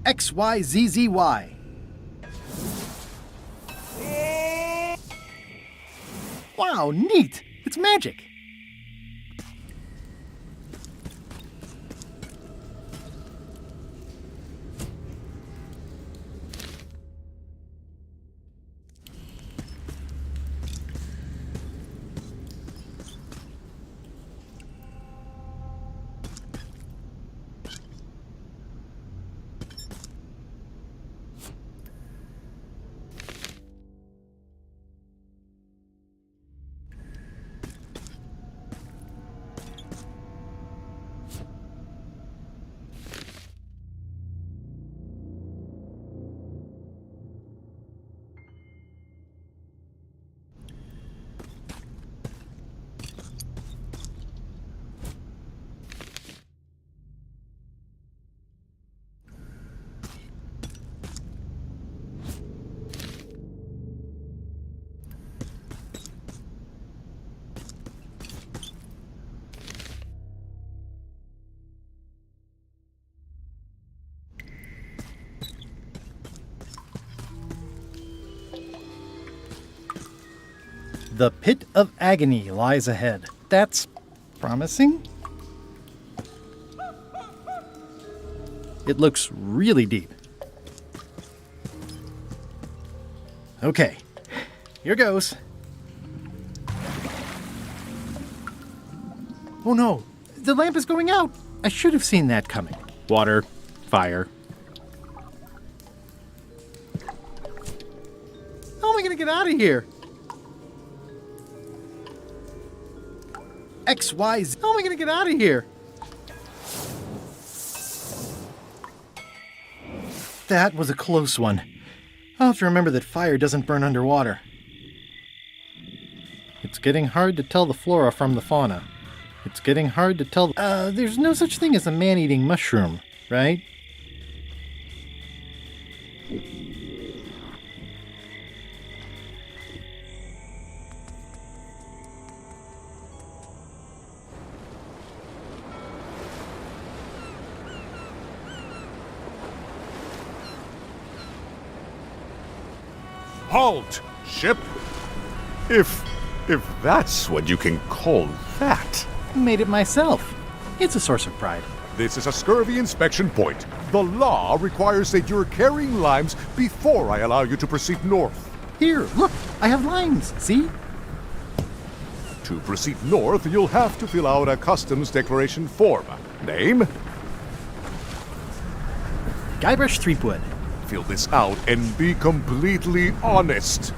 XYZZY. Wow, neat! It's magic! The Pit of Agony lies ahead. That's promising. It looks really deep. Okay, here goes. Oh no, the lamp is going out. I should have seen that coming. Water, fire. How am I going to get out of here? XYZ. How am I going to get out of here? That was a close one. I'll have to remember that fire doesn't burn underwater. It's getting hard to tell the flora from the fauna. It's getting hard to tell... there's no such thing as a man-eating mushroom, right? Halt, ship! If that's what you can call that. Made it myself. It's a source of pride. This is a scurvy inspection point. The law requires that you're carrying limes before I allow you to proceed north. Here, look, I have limes, see? To proceed north, you'll have to fill out a customs declaration form. Name? Guybrush Threepwood. Fill this out and be completely honest.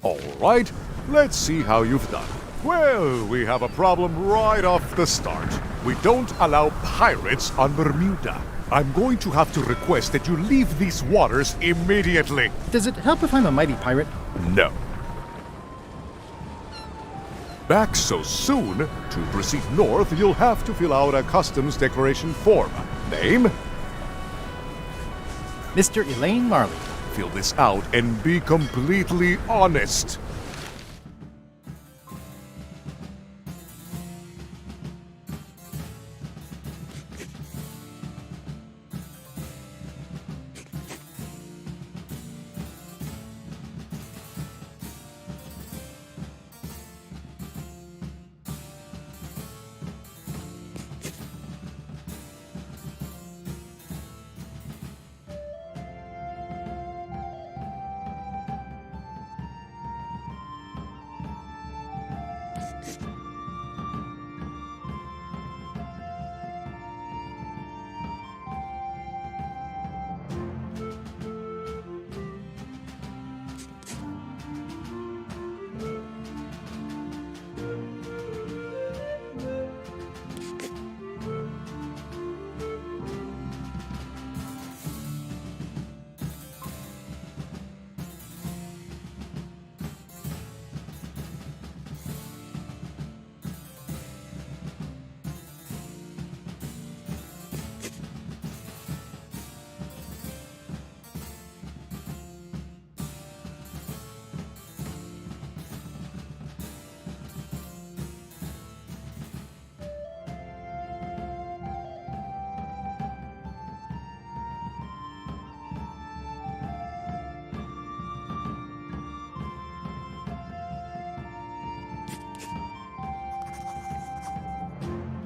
All right, let's see how you've done. Well, we have a problem right off the start. We don't allow pirates on Bermuda. I'm going to have to request that you leave these waters immediately. Does it help if I'm a mighty pirate? No. Back so soon? To proceed north, you'll have to fill out a customs declaration form. Name? Mr. Elaine Marley. Fill this out and be completely honest.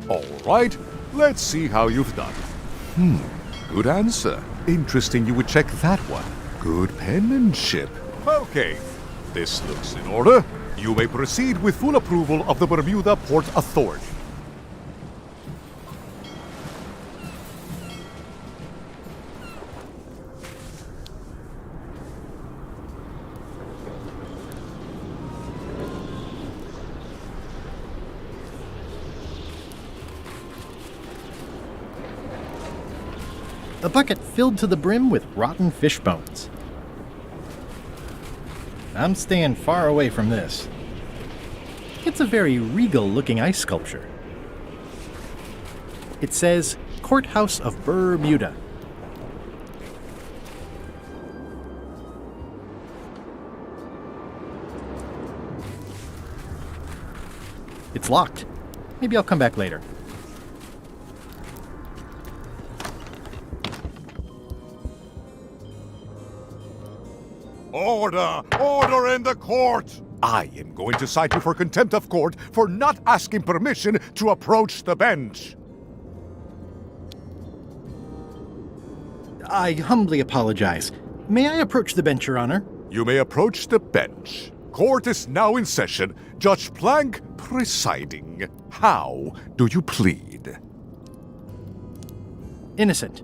All right, let's see how you've done. Good answer. Interesting you would check that one. Good penmanship. Okay, this looks in order. You may proceed with full approval of the Bermuda Port Authority. A bucket filled to the brim with rotten fish bones. I'm staying far away from this. It's a very regal-looking ice sculpture. It says, Courthouse of Bermuda. It's locked. Maybe I'll come back later. Order! Order in the court! I am going to cite you for contempt of court for not asking permission to approach the bench. I humbly apologize. May I approach the bench, Your Honor? You may approach the bench. Court is now in session. Judge Plank presiding. How do you plead? Innocent.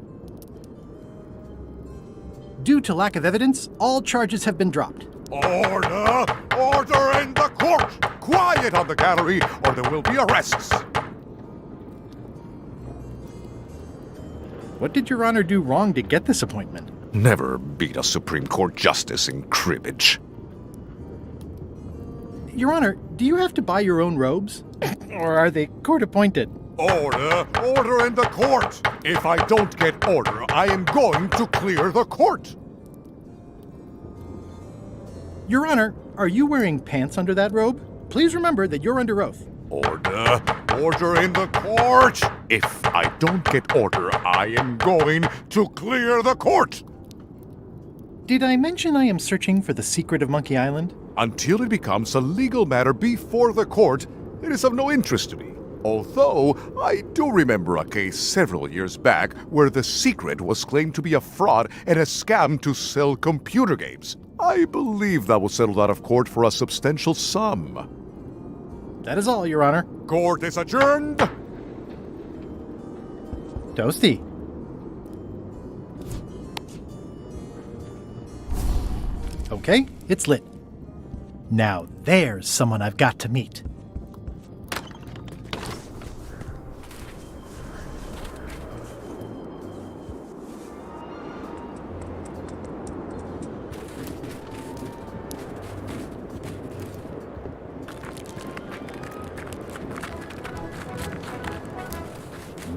Due to lack of evidence, all charges have been dropped. Order! Order in the court! Quiet on the gallery, or there will be arrests. What did Your Honor do wrong to get this appointment? Never beat a Supreme Court justice in cribbage. Your Honor, do you have to buy your own robes? Or are they court-appointed? Order! Order in the court! If I don't get order, I am going to clear the court! Your Honor, are you wearing pants under that robe? Please remember that you're under oath. Order! Order in the court! If I don't get order, I am going to clear the court! Did I mention I am searching for the secret of Monkey Island? Until it becomes a legal matter before the court, it is of no interest to me. Although, I do remember a case several years back where the secret was claimed to be a fraud and a scam to sell computer games. I believe that was settled out of court for a substantial sum. That is all, Your Honor. Court is adjourned! Toasty. Okay, it's lit. Now there's someone I've got to meet.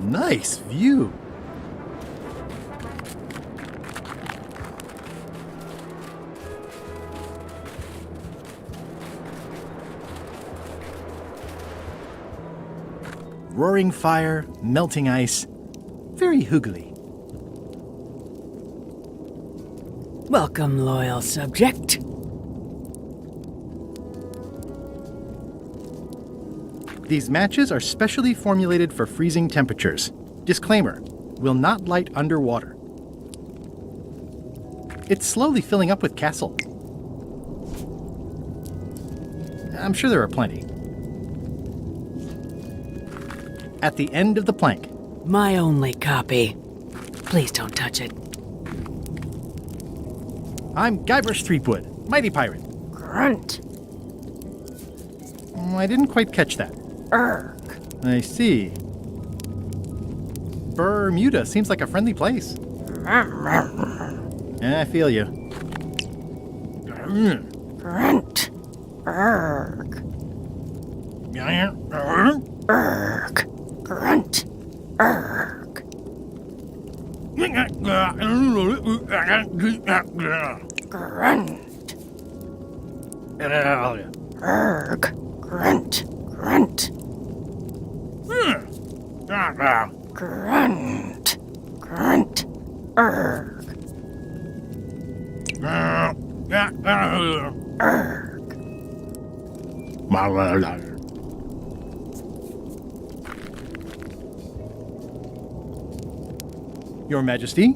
Nice view. Roaring fire, melting ice, very hoogly. Welcome, loyal subject. These matches are specially formulated for freezing temperatures. Disclaimer, will not light underwater. It's slowly filling up with castle. I'm sure there are plenty. At the end of the plank. My only copy. Please don't touch it. I'm Guybrush Threepwood, mighty pirate. Grunt. I didn't quite catch that. Urg. I see. Bermuda seems like a friendly place. I feel you. Grunt. Urg. Urg. Grunt. Urg. Grunt. Urg. Grunt. Grunt. Grunt. Grunt. Urg. Urg. Your Majesty.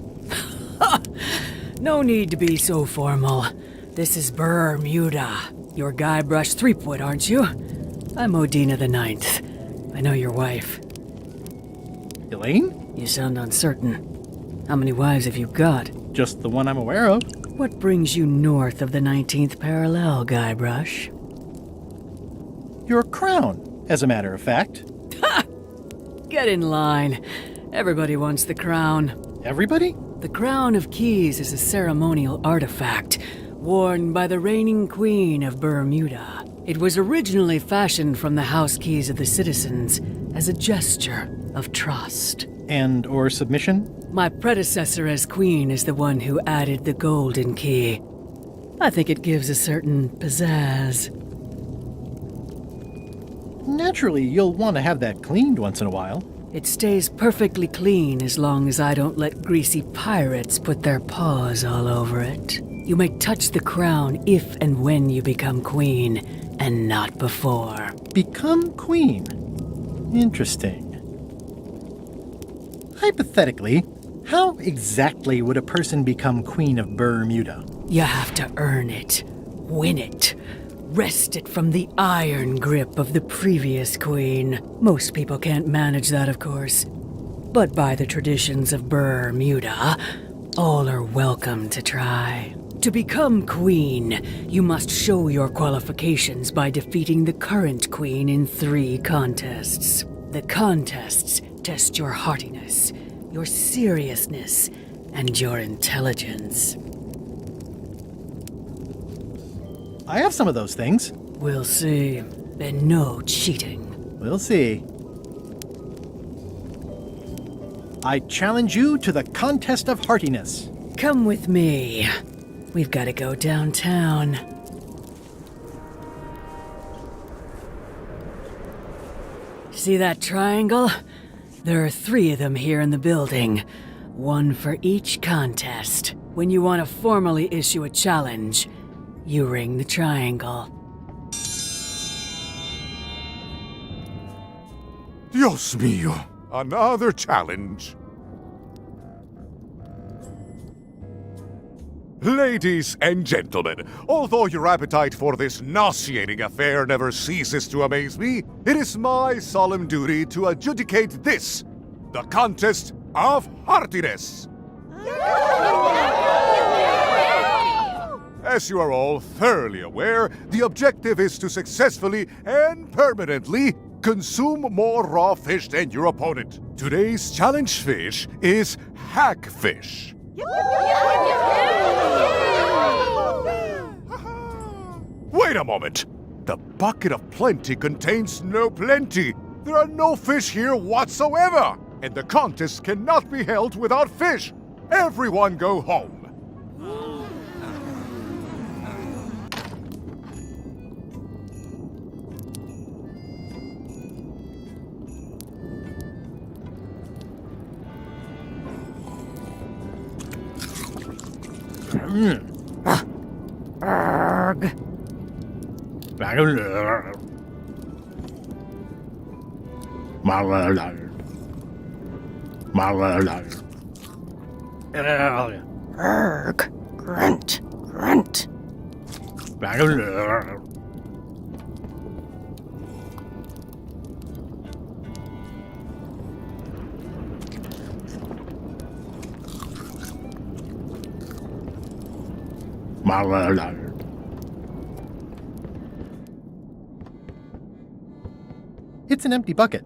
No need to be so formal. This is Bermuda. You're Guybrush Threepwood, aren't you? I'm Odina the Ninth. I know your wife. Elaine? You sound uncertain. How many wives have you got? Just the one I'm aware of. What brings you north of the 19th parallel, Guybrush? Your crown, as a matter of fact. Get in line. Everybody wants the crown. Everybody? The Crown of Keys is a ceremonial artifact worn by the reigning queen of Bermuda. It was originally fashioned from the house keys of the citizens as a gesture of trust. And or submission? My predecessor as queen is the one who added the golden key. I think it gives a certain pizzazz. Naturally, you'll want to have that cleaned once in a while. It stays perfectly clean as long as I don't let greasy pirates put their paws all over it. You may touch the crown if and when you become queen, and not before. Become queen. Interesting. Hypothetically, how exactly would a person become queen of Bermuda? You have to earn it, win it, wrest it from the iron grip of the previous queen. Most people can't manage that, of course. But by the traditions of Bermuda, all are welcome to try. To become queen, you must show your qualifications by defeating the current queen in 3 contests. The contests test your heartiness, your seriousness, and your intelligence. I have some of those things. We'll see. And no cheating. We'll see. I challenge you to the contest of heartiness. Come with me. We've got to go downtown. See that triangle? There are 3 of them here in the building. 1 for each contest. When you want to formally issue a challenge, you ring the triangle. Dios mío, another challenge. Ladies and gentlemen, although your appetite for this nauseating affair never ceases to amaze me, it is my solemn duty to adjudicate this, the contest of heartiness. As you are all thoroughly aware, the objective is to successfully and permanently consume more raw fish than your opponent. Today's challenge fish is hagfish. Wait a moment! The bucket of plenty contains no plenty. There are no fish here whatsoever, and the contest cannot be held without fish. Everyone go home. Arg. Arg. Grunt. Grunt. It's an empty bucket.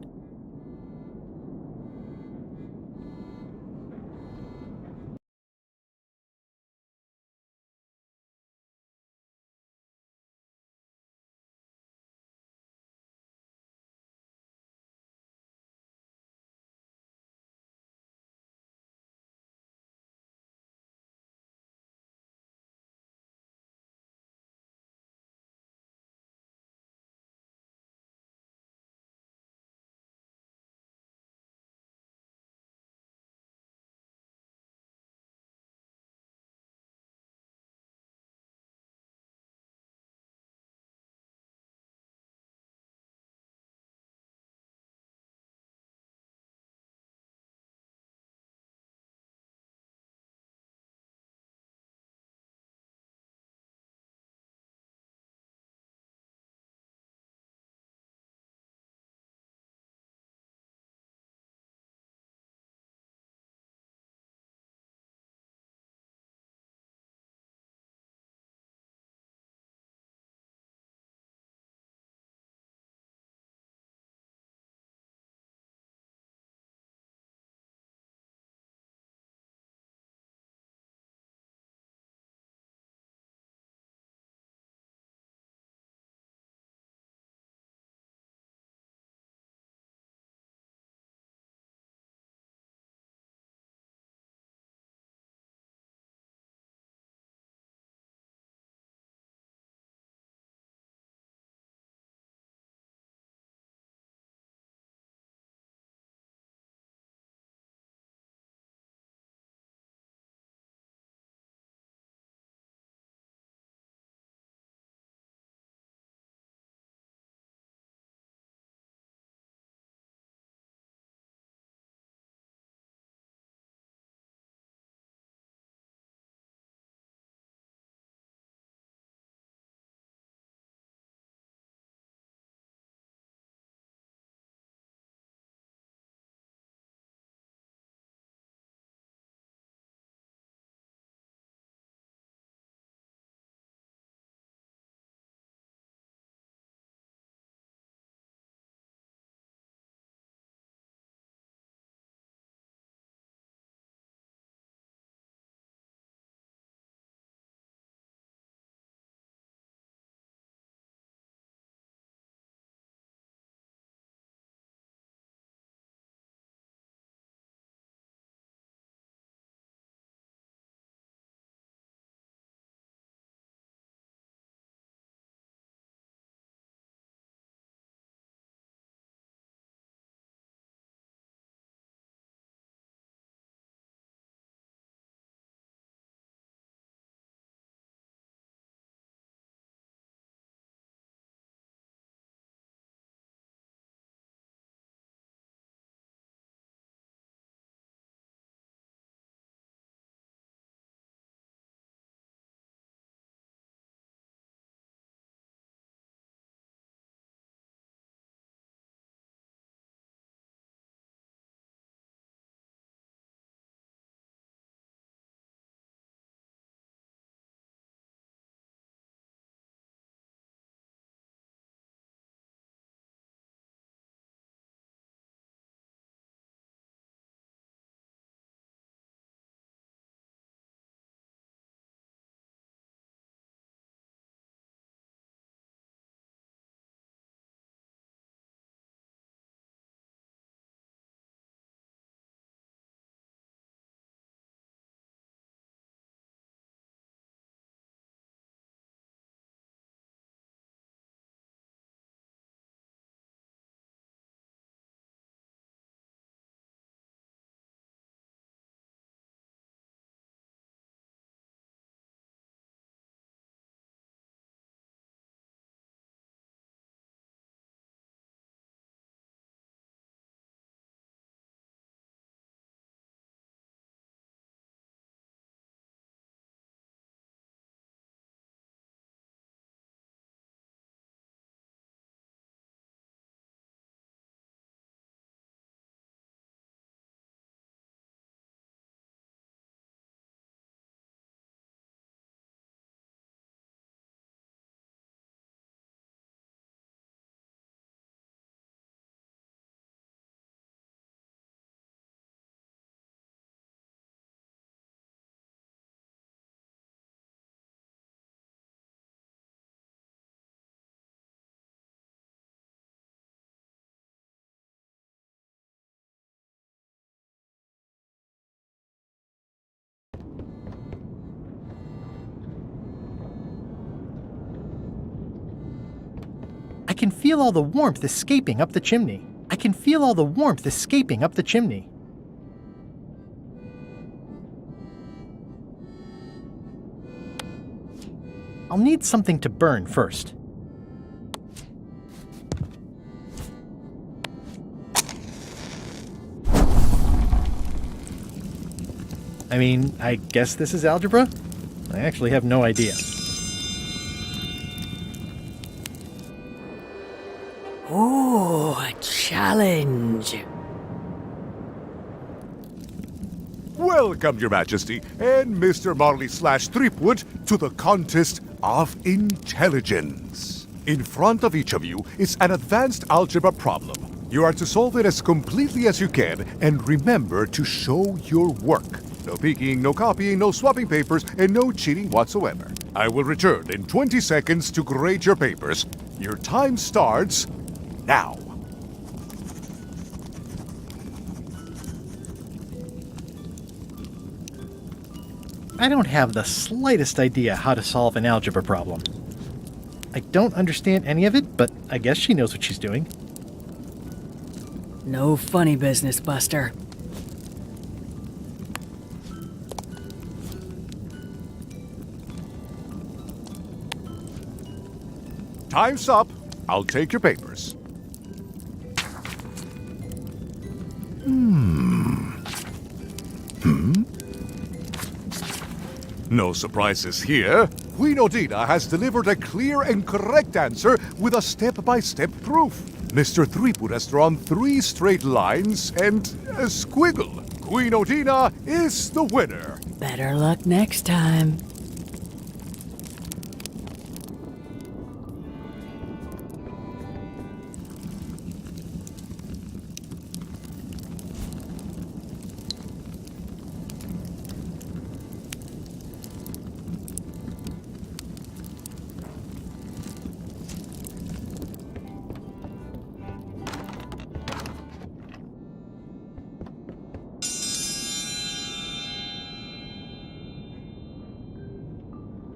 can feel all the warmth escaping up the chimney. I can feel all the warmth escaping up the chimney. I'll need something to burn first. I mean, I guess this is algebra? I actually have no idea. Ooh, a challenge. Welcome, Your Majesty, and Mr. Marley/Threepwood to the Contest of Intelligence. In front of each of you is an advanced algebra problem. You are to solve it as completely as you can, and remember to show your work. No peeking, no copying, no swapping papers, and no cheating whatsoever. I will return in 20 seconds to grade your papers. Your time starts now. I don't have the slightest idea how to solve an algebra problem. I don't understand any of it, but I guess she knows what she's doing. No funny business, Buster. Time's up. I'll take your papers. No surprises here. Queen Odina has delivered a clear and correct answer with a step-by-step proof. Mr. Threepwood has drawn 3 straight lines and a squiggle. Queen Odina is the winner. Better luck next time.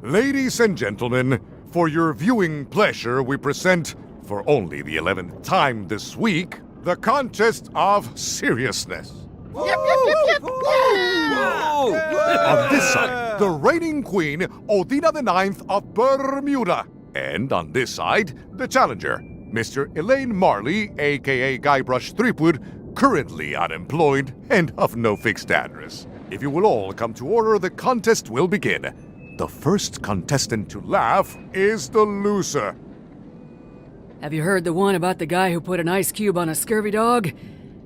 Ladies and gentlemen, for your viewing pleasure, we present, for only the 11th time this week, the Contest of Seriousness. On this side, the reigning queen, Odina IX of Bermuda. And on this side, the challenger, Mr. Elaine Marley, aka Guybrush Threepwood, currently unemployed and of no fixed address. If you will all come to order, the contest will begin. The first contestant to laugh is the loser. Have you heard the one about the guy who put an ice cube on a scurvy dog?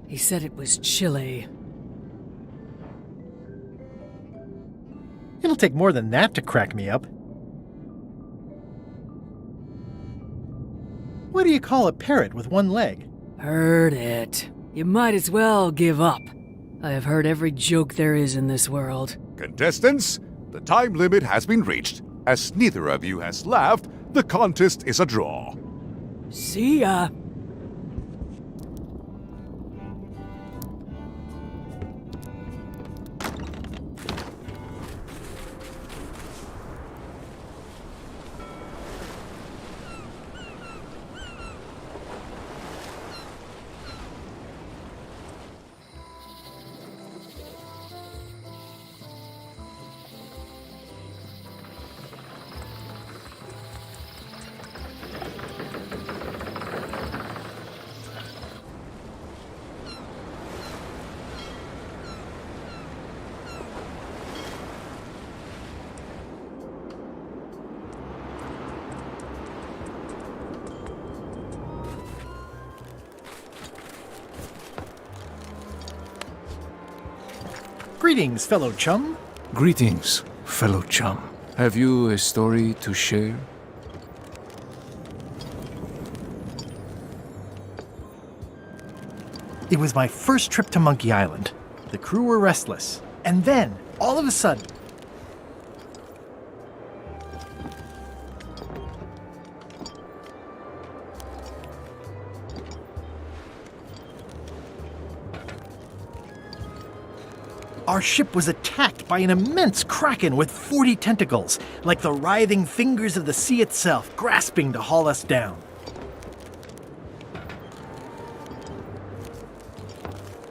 He said it was chilly. It'll take more than that to crack me up. What do you call a parrot with one leg? Heard it. You might as well give up. I have heard every joke there is in this world. Contestants, the time limit has been reached. As neither of you has laughed, the contest is a draw. See ya. Greetings, fellow chum. Greetings, fellow chum. Have you a story to share? It was my first trip to Monkey Island. The crew were restless. And then, all of a sudden, our ship was attacked by an immense kraken with 40 tentacles, like the writhing fingers of the sea itself, grasping to haul us down.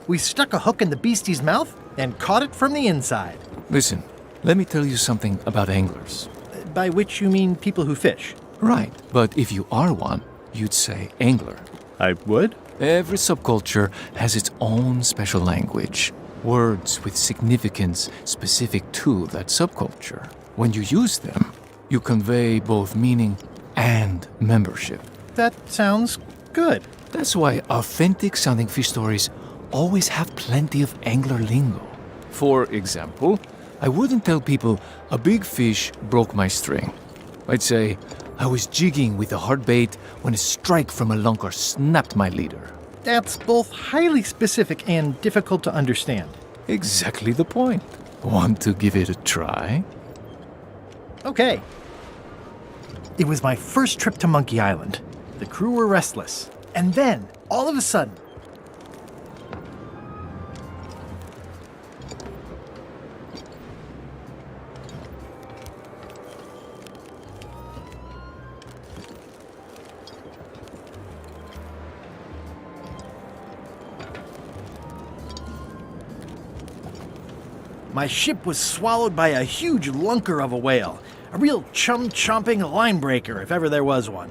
We stuck a hook in the beastie's mouth and caught it from the inside. Listen, let me tell you something about anglers. By which you mean people who fish. Right, but if you are one, you'd say angler. I would? Every subculture has its own special language, words with significance specific to that subculture. When you use them, you convey both meaning and membership. That sounds good. That's why authentic sounding fish stories always have plenty of angler lingo. For example, I wouldn't tell people a big fish broke my string. I'd say, I was jigging with a hard bait when a strike from a lunker snapped my leader. That's both highly specific and difficult to understand. Exactly the point. Want to give it a try? Okay. It was my first trip to Monkey Island. The crew were restless. And then, all of a sudden, my ship was swallowed by a huge lunker of a whale. A real chum-chomping line breaker, if ever there was one.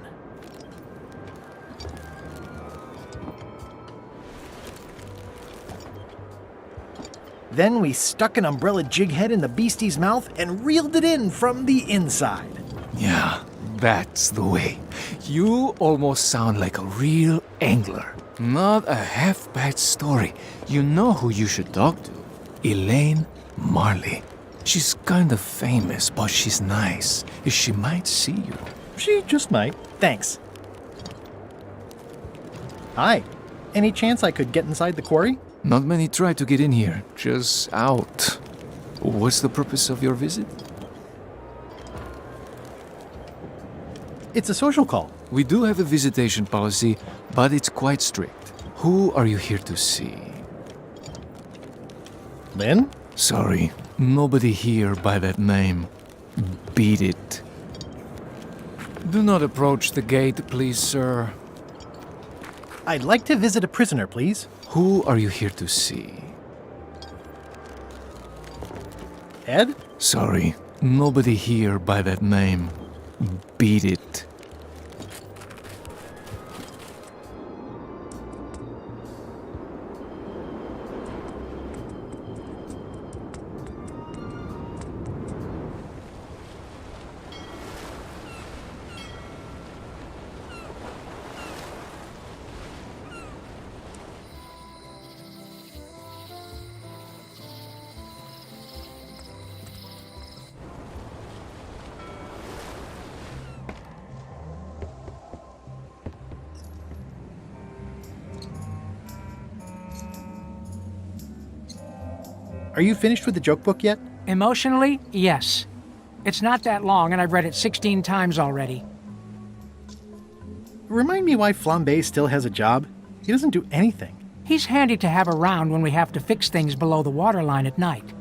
Then we stuck an umbrella jig head in the beastie's mouth and reeled it in from the inside. Yeah, that's the way. You almost sound like a real angler. Not a half-bad story. You know who you should talk to. Elaine Marley. She's kind of famous, but she's nice. She might see you. She just might. Thanks. Hi. Any chance I could get inside the quarry? Not many try to get in here, just out. What's the purpose of your visit? It's a social call. We do have a visitation policy, but it's quite strict. Who are you here to see? Lynn? Sorry, nobody here by that name. Beat it. Do not approach the gate, please, sir. I'd like to visit a prisoner, please. Who are you here to see? Ed? Sorry, nobody here by that name. Beat it. Are you finished with the joke book yet? Emotionally, yes. It's not that long, and I've read it 16 times already. Remind me why Flambe still has a job. He doesn't do anything. He's handy to have around when we have to fix things below the waterline at night.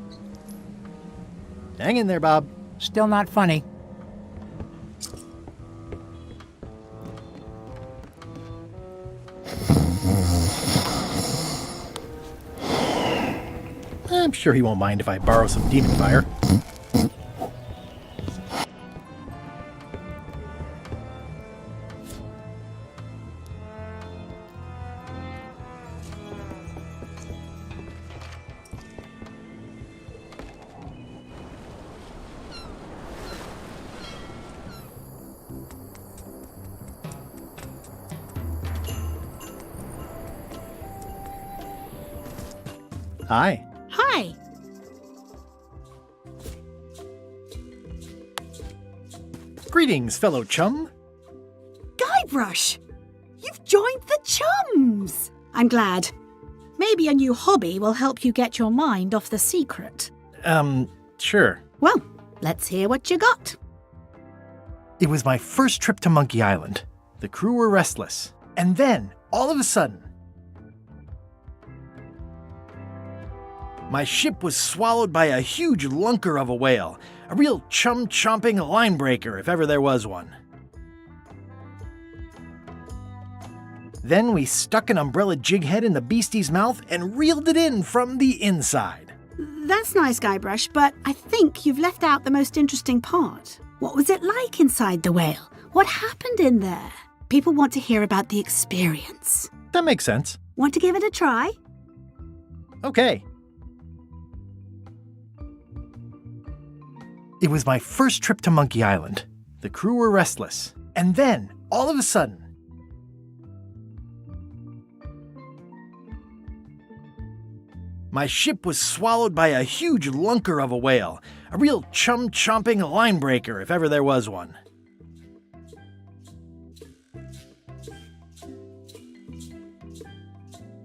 Hang in there, Bob. Still not funny. I'm sure he won't mind if I borrow some demon fire. Hi. Hi. Greetings, fellow chum. Guybrush! You've joined the chums! I'm glad. Maybe a new hobby will help you get your mind off the secret. Sure. Well, let's hear what you got. It was my first trip to Monkey Island. The crew were restless. And then, all of a sudden, my ship was swallowed by a huge lunker of a whale. A real chum-chomping line breaker, if ever there was one. Then we stuck an umbrella jig head in the beastie's mouth and reeled it in from the inside. That's nice, Guybrush, but I think you've left out the most interesting part. What was it like inside the whale? What happened in there? People want to hear about the experience. That makes sense. Want to give it a try? Okay. It was my first trip to Monkey Island. The crew were restless. And then, all of a sudden, my ship was swallowed by a huge lunker of a whale. A real chum-chomping line breaker, if ever there was one.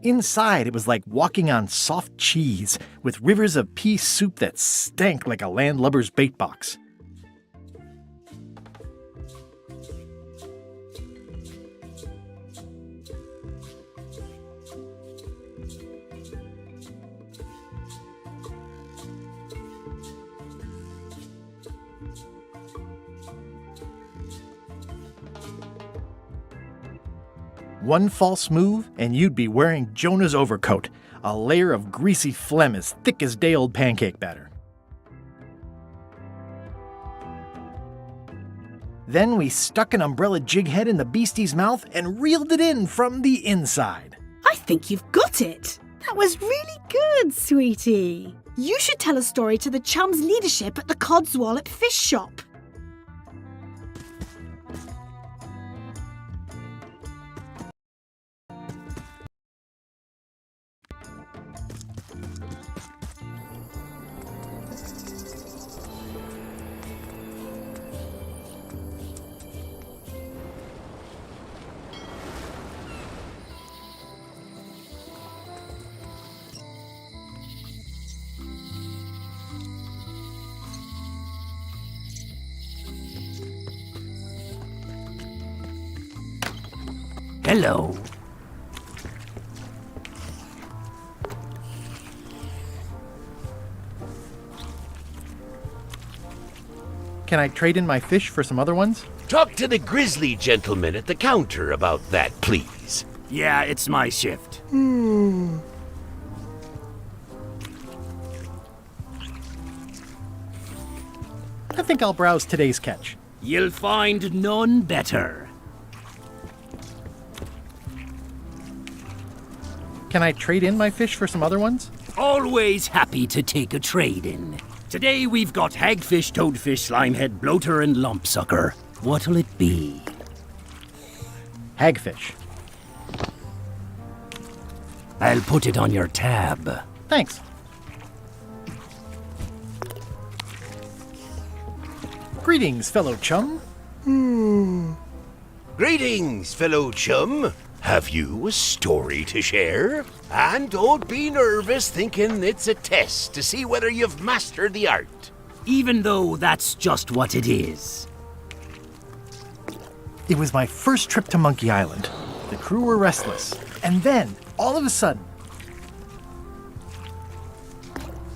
Inside, it was like walking on soft cheese, with rivers of pea soup that stank like a landlubber's bait box. One false move, and you'd be wearing Jonah's overcoat, a layer of greasy phlegm as thick as day-old pancake batter. Then we stuck an umbrella jig head in the beastie's mouth and reeled it in from the inside. I think you've got it. That was really good, sweetie. You should tell a story to the chum's leadership at the Codswallop Fish Shop. Hello. Can I trade in my fish for some other ones? Talk to the grizzly gentleman at the counter about that, please. Yeah, it's my shift. I think I'll browse today's catch. You'll find none better. Can I trade in my fish for some other ones? Always happy to take a trade-in. Today we've got hagfish, toadfish, slimehead, bloater, and lumpsucker. What'll it be? Hagfish. I'll put it on your tab. Thanks. Greetings, fellow chum. Greetings, fellow chum. Have you a story to share? And don't be nervous thinking it's a test to see whether you've mastered the art. Even though that's just what it is. It was my first trip to Monkey Island. The crew were restless. And then, all of a sudden,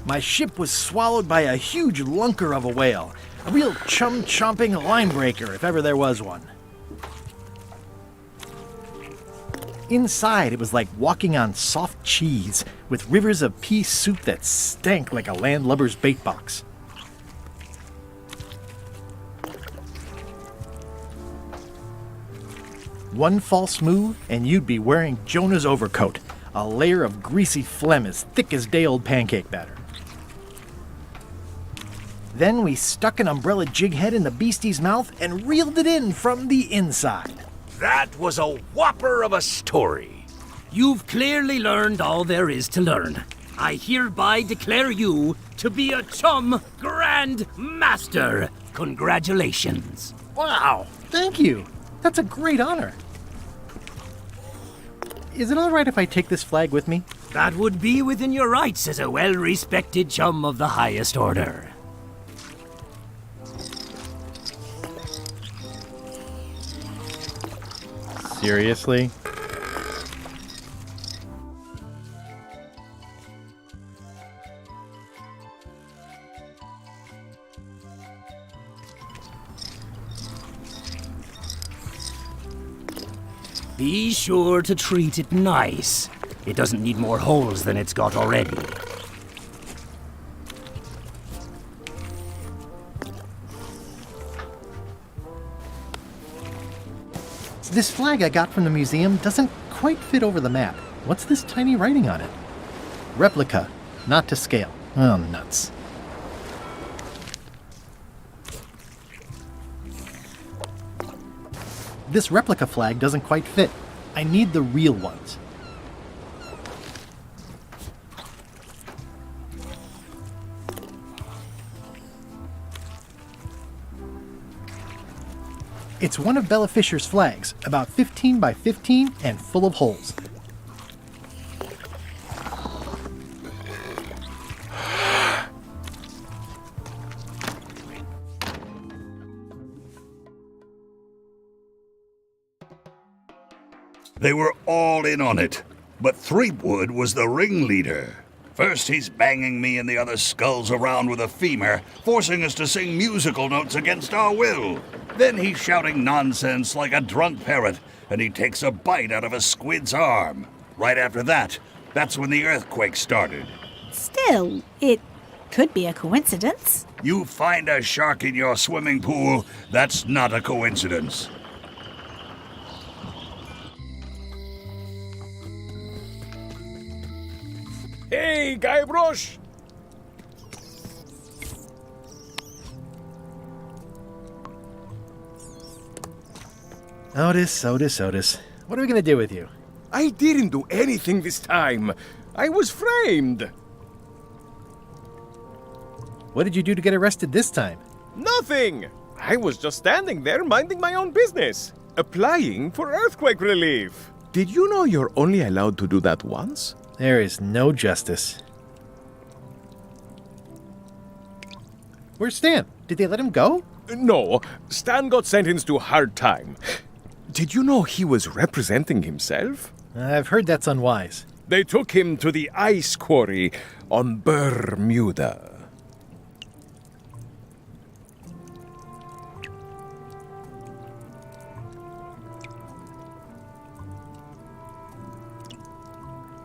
my ship was swallowed by a huge lunker of a whale. A real chum-chomping line breaker, if ever there was one. Inside, it was like walking on soft cheese, with rivers of pea soup that stank like a landlubber's bait box. One false move, and you'd be wearing Jonah's overcoat, a layer of greasy phlegm as thick as day-old pancake batter. Then we stuck an umbrella jig head in the beastie's mouth and reeled it in from the inside. That was a whopper of a story. You've clearly learned all there is to learn. I hereby declare you to be a Chum Grand Master. Congratulations. Wow, thank you. That's a great honor. Is it all right if I take this flag with me? That would be within your rights as a well-respected chum of the highest order. Seriously? Be sure to treat it nice. It doesn't need more holes than it's got already. This flag I got from the museum doesn't quite fit over the map. What's this tiny writing on it? Replica, not to scale. Oh, nuts. This replica flag doesn't quite fit. I need the real ones. It's one of Bella Fisher's flags, about 15 by 15 and full of holes. They were all in on it, but Threepwood was the ringleader. First he's banging me and the other skulls around with a femur, forcing us to sing musical notes against our will. Then he's shouting nonsense like a drunk parrot, and he takes a bite out of a squid's arm. Right after that, that's when the earthquake started. Still, it could be a coincidence. You find a shark in your swimming pool, that's not a coincidence. Hey, Guybrush! Otis. What are we gonna do with you? I didn't do anything this time. I was framed. What did you do to get arrested this time? Nothing! I was just standing there minding my own business, applying for earthquake relief. Did you know you're only allowed to do that once? There is no justice. Where's Stan? Did they let him go? No, Stan got sentenced to hard time. Did you know he was representing himself? I've heard that's unwise. They took him to the ice quarry on Bermuda.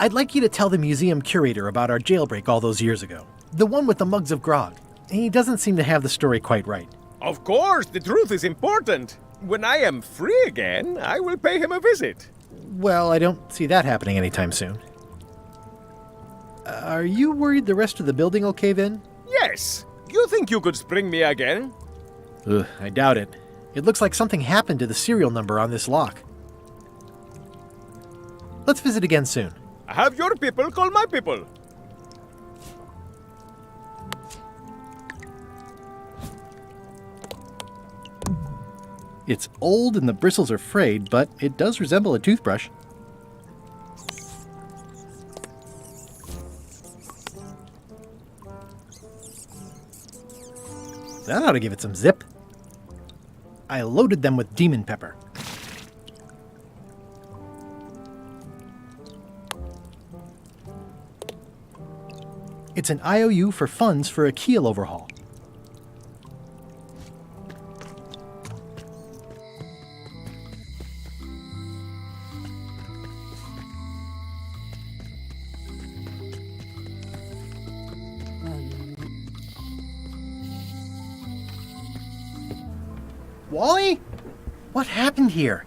I'd like you to tell the museum curator about our jailbreak all those years ago. The one with the mugs of grog. He doesn't seem to have the story quite right. Of course, the truth is important. When I am free again, I will pay him a visit. Well, I don't see that happening anytime soon. Are you worried the rest of the building will cave in? Yes. You think you could spring me again? Ugh, I doubt it. It looks like something happened to the serial number on this lock. Let's visit again soon. Have your people call my people. It's old and the bristles are frayed, but it does resemble a toothbrush. That ought to give it some zip. I loaded them with demon pepper. It's an IOU for funds for a keel overhaul. Wally? What happened here?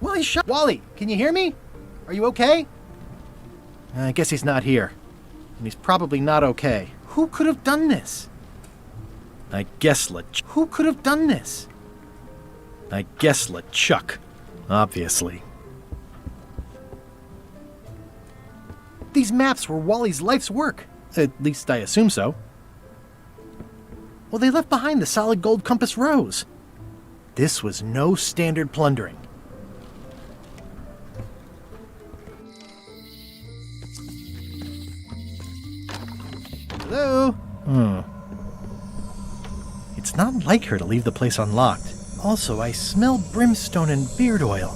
Wally shot. Wally, can you hear me? Are you okay? I guess he's not here. And he's probably not okay. Who could have done this? I guess Who could have done this? I guess LeChuck. Obviously. These maps were Wally's life's work. At least I assume so. Well, they left behind the solid gold compass rose. This was no standard plundering. Hello? It's not like her to leave the place unlocked. Also, I smell brimstone and beard oil.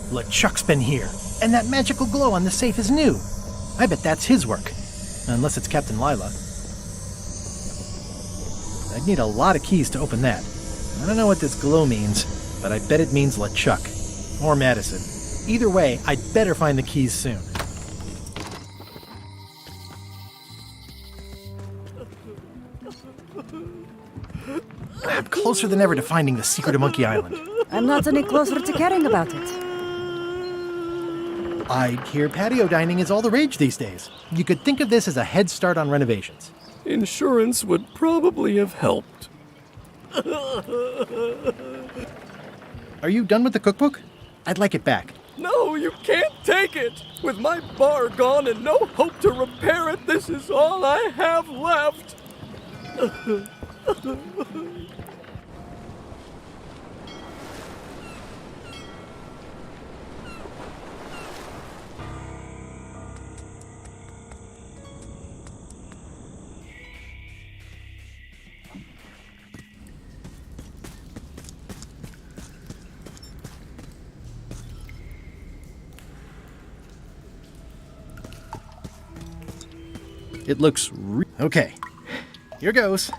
LeChuck's been here, and that magical glow on the safe is new. I bet that's his work. Unless it's Captain Lila. I'd need a lot of keys to open that. I don't know what this glow means, but I bet it means LeChuck. Or Madison. Either way, I'd better find the keys soon. I'm closer than ever to finding the secret of Monkey Island. I'm not any closer to caring about it. I hear patio dining is all the rage these days. You could think of this as a head start on renovations. Insurance would probably have helped. Are you done with the cookbook? I'd like it back. No, you can't take it! With my bar gone and no hope to repair it, this is all I have left! It looks okay. Here goes.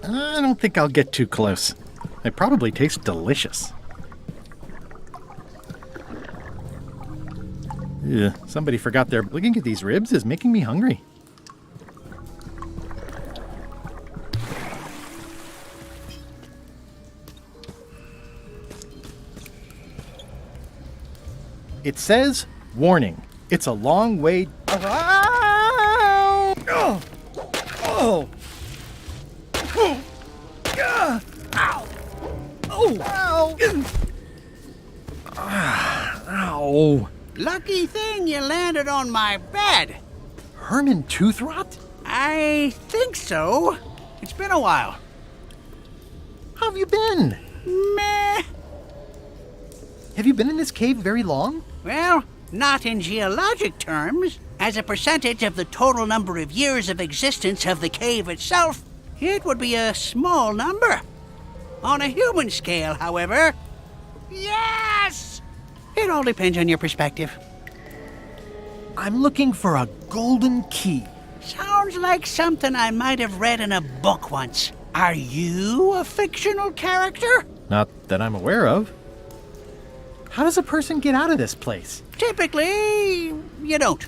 I don't think I'll get too close. It probably tastes delicious. Ugh, somebody forgot their... Looking at these ribs is making me hungry. It says, warning, it's a long way... Oh! Oh! Oh! Ow! Oh! Ow! Lucky thing you landed on my bed. Herman Toothrot? I think so. It's been a while. How have you been? Meh. Have you been in this cave very long? Well, not in geologic terms. As a percentage of the total number of years of existence of the cave itself, it would be a small number. On a human scale, however, yes! It all depends on your perspective. I'm looking for a golden key. Sounds like something I might have read in a book once. Are you a fictional character? Not that I'm aware of. How does a person get out of this place? Typically, you don't.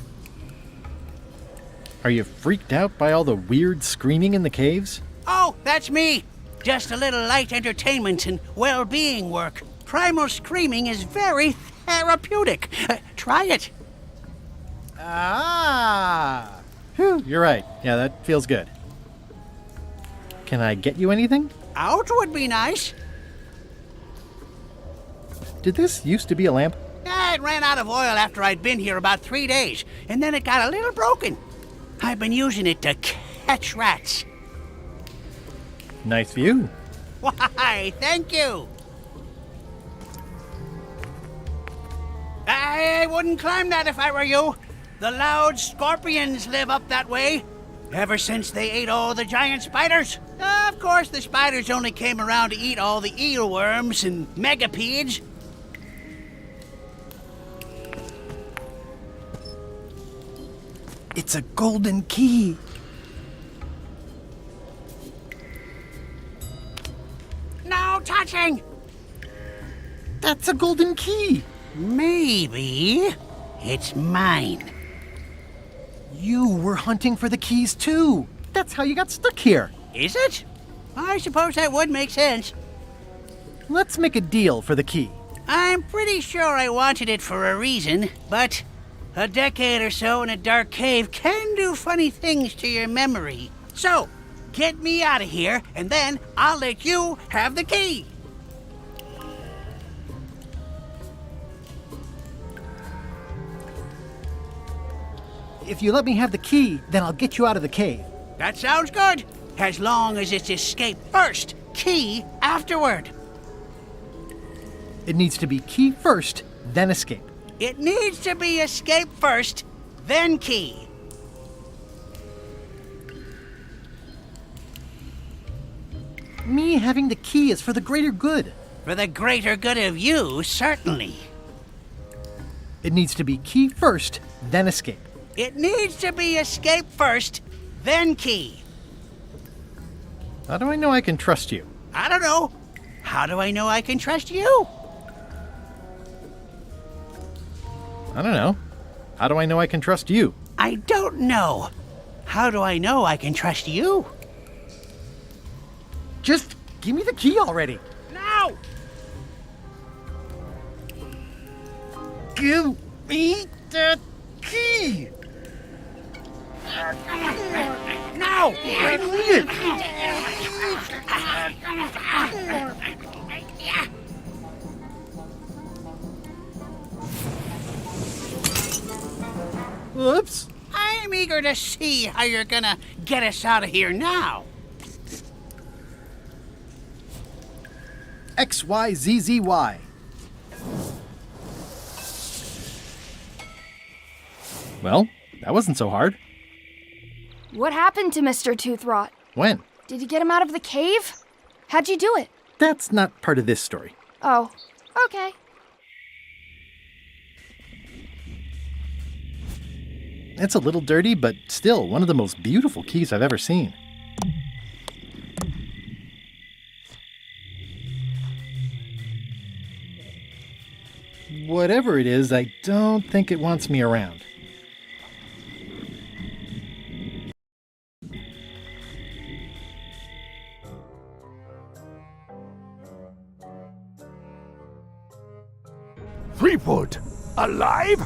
Are you freaked out by all the weird screaming in the caves? Oh, that's me. Just a little light entertainment and well-being work. Primal screaming is very therapeutic. Try it. Ah! Whew, you're right. Yeah, that feels good. Can I get you anything? Out would be nice. Did this used to be a lamp? It ran out of oil after I'd been here about 3 days, and then it got a little broken. I've been using it to catch rats. Nice view. Why, thank you. I wouldn't climb that if I were you. The loud scorpions live up that way. Ever since they ate all the giant spiders. Of course, the spiders only came around to eat all the eelworms and megapedes. It's a golden key. No touching! That's a golden key. Maybe it's mine. You were hunting for the keys too. That's how you got stuck here. Is it? I suppose that would make sense. Let's make a deal for the key. I'm pretty sure I wanted it for a reason, but a decade or so in a dark cave can do funny things to your memory. So, get me out of here, and then I'll let you have the key. If you let me have the key, then I'll get you out of the cave. That sounds good. As long as it's escape first, key afterward. It needs to be key first, then escape. It needs to be escape first, then key. Me having the key is for the greater good. For the greater good of you, certainly. It needs to be key first, then escape. It needs to be escape first, then key. How do I know I can trust you? I don't know. How do I know I can trust you? I don't know. How do I know I can trust you? I don't know. How do I know I can trust you? Just give me the key already. Now! Give me the key! Now! I need it! Whoops. I'm eager to see how you're gonna get us out of here now. XYZZY. Well, that wasn't so hard. What happened to Mr. Toothrot? When? Did you get him out of the cave? How'd you do it? That's not part of this story. Oh, okay. It's a little dirty, but still one of the most beautiful keys I've ever seen. Whatever it is, I don't think it wants me around. Threepwood? Alive?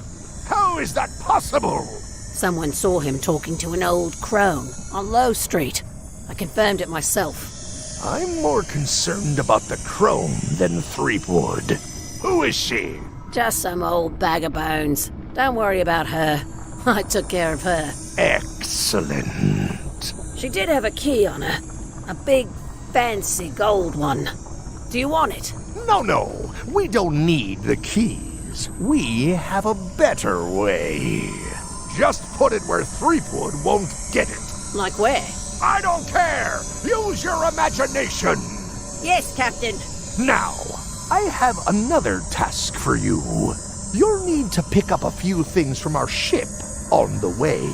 How is that possible? Someone saw him talking to an old crone on Low Street. I confirmed it myself. I'm more concerned about the crone than Threepwood. Who is she? Just some old bag of bones. Don't worry about her. I took care of her. Excellent. She did have a key on her. A big, fancy gold one. Do you want it? No. We don't need the keys. We have a better way. Just put it where Threepwood won't get it. Like where? I don't care! Use your imagination! Yes, Captain. Now, I have another task for you. You'll need to pick up a few things from our ship on the way.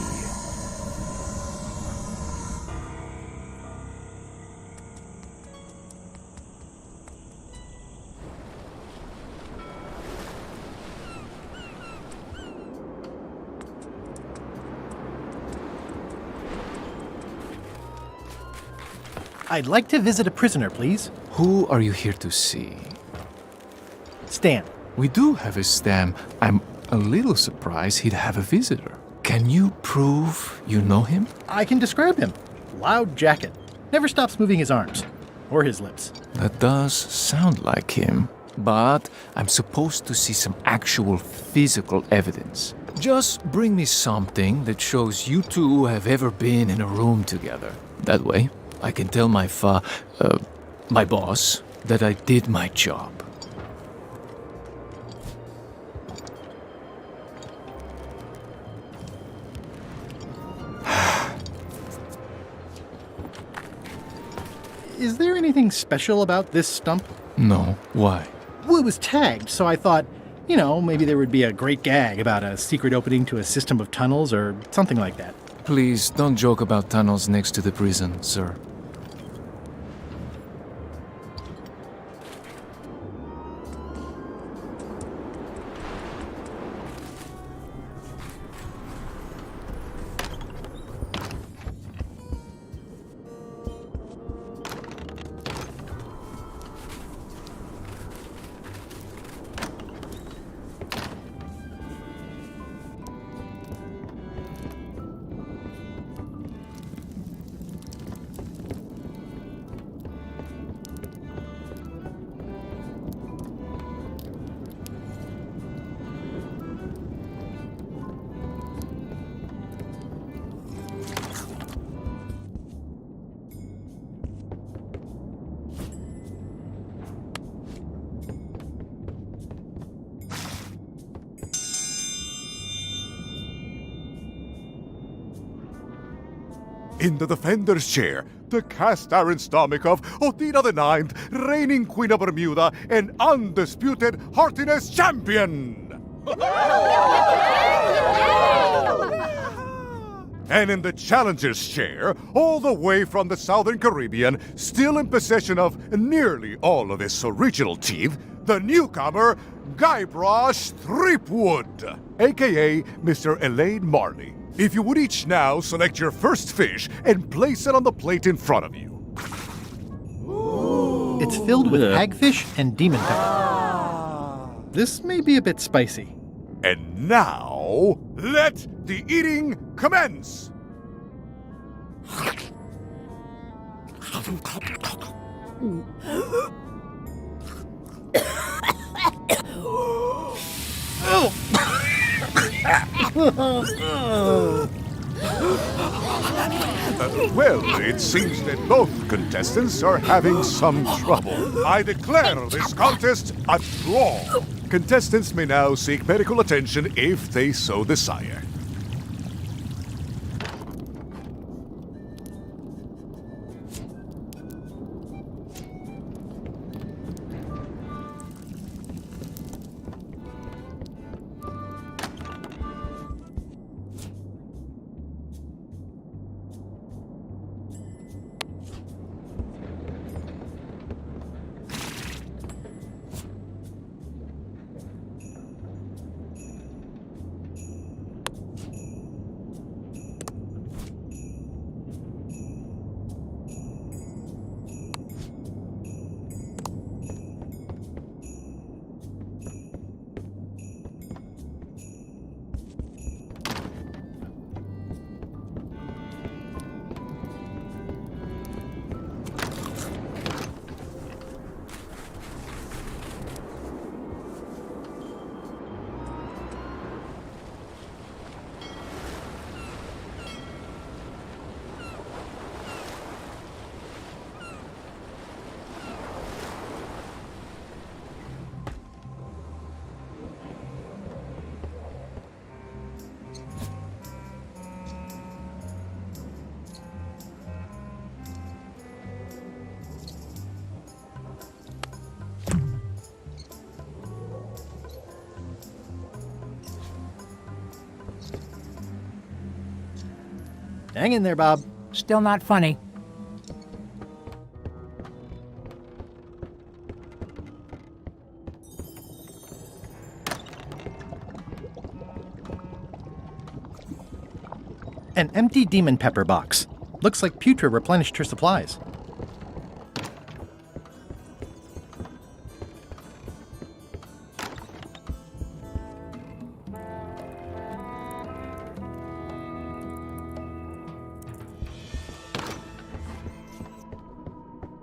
I'd like to visit a prisoner, please. Who are you here to see? Stan. We do have a Stan. I'm a little surprised he'd have a visitor. Can you prove you know him? I can describe him. Loud jacket. Never stops moving his arms. Or his lips. That does sound like him. But I'm supposed to see some actual physical evidence. Just bring me something that shows you two have ever been in a room together. That way, I can tell my boss that I did my job. Is there anything special about this stump? No. Why? Well, it was tagged, so I thought, maybe there would be a great gag about a secret opening to a system of tunnels or something like that. Please don't joke about tunnels next to the prison, sir. In the Defender's Chair, the cast iron stomach of Othina the Ninth, reigning Queen of Bermuda and undisputed Heartiness Champion! And in the challenger's chair, all the way from the Southern Caribbean, still in possession of nearly all of his original teeth, the newcomer, Guybrush Threepwood, aka Mr. Elaine Marley. If you would each now select your first fish and place it on the plate in front of you. It's filled with hagfish and demon pepper. This may be a bit spicy. And now, let the eating commence! Well, it seems that both contestants are having some trouble. I declare this contest a draw. Contestants may now seek medical attention if they so desire. Hang in there, Bob. Still not funny. An empty demon pepper box. Looks like Putra replenished her supplies.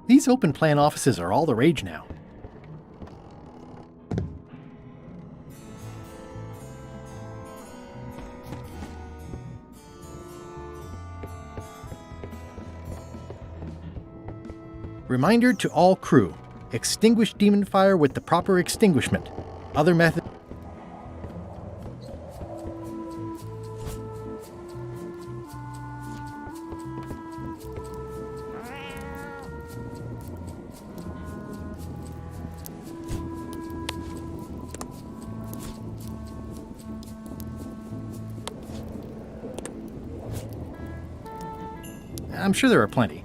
These open plan offices are all the rage now. Reminder to all crew. Extinguish demon fire with the proper extinguishment. Other method. I'm sure there are plenty.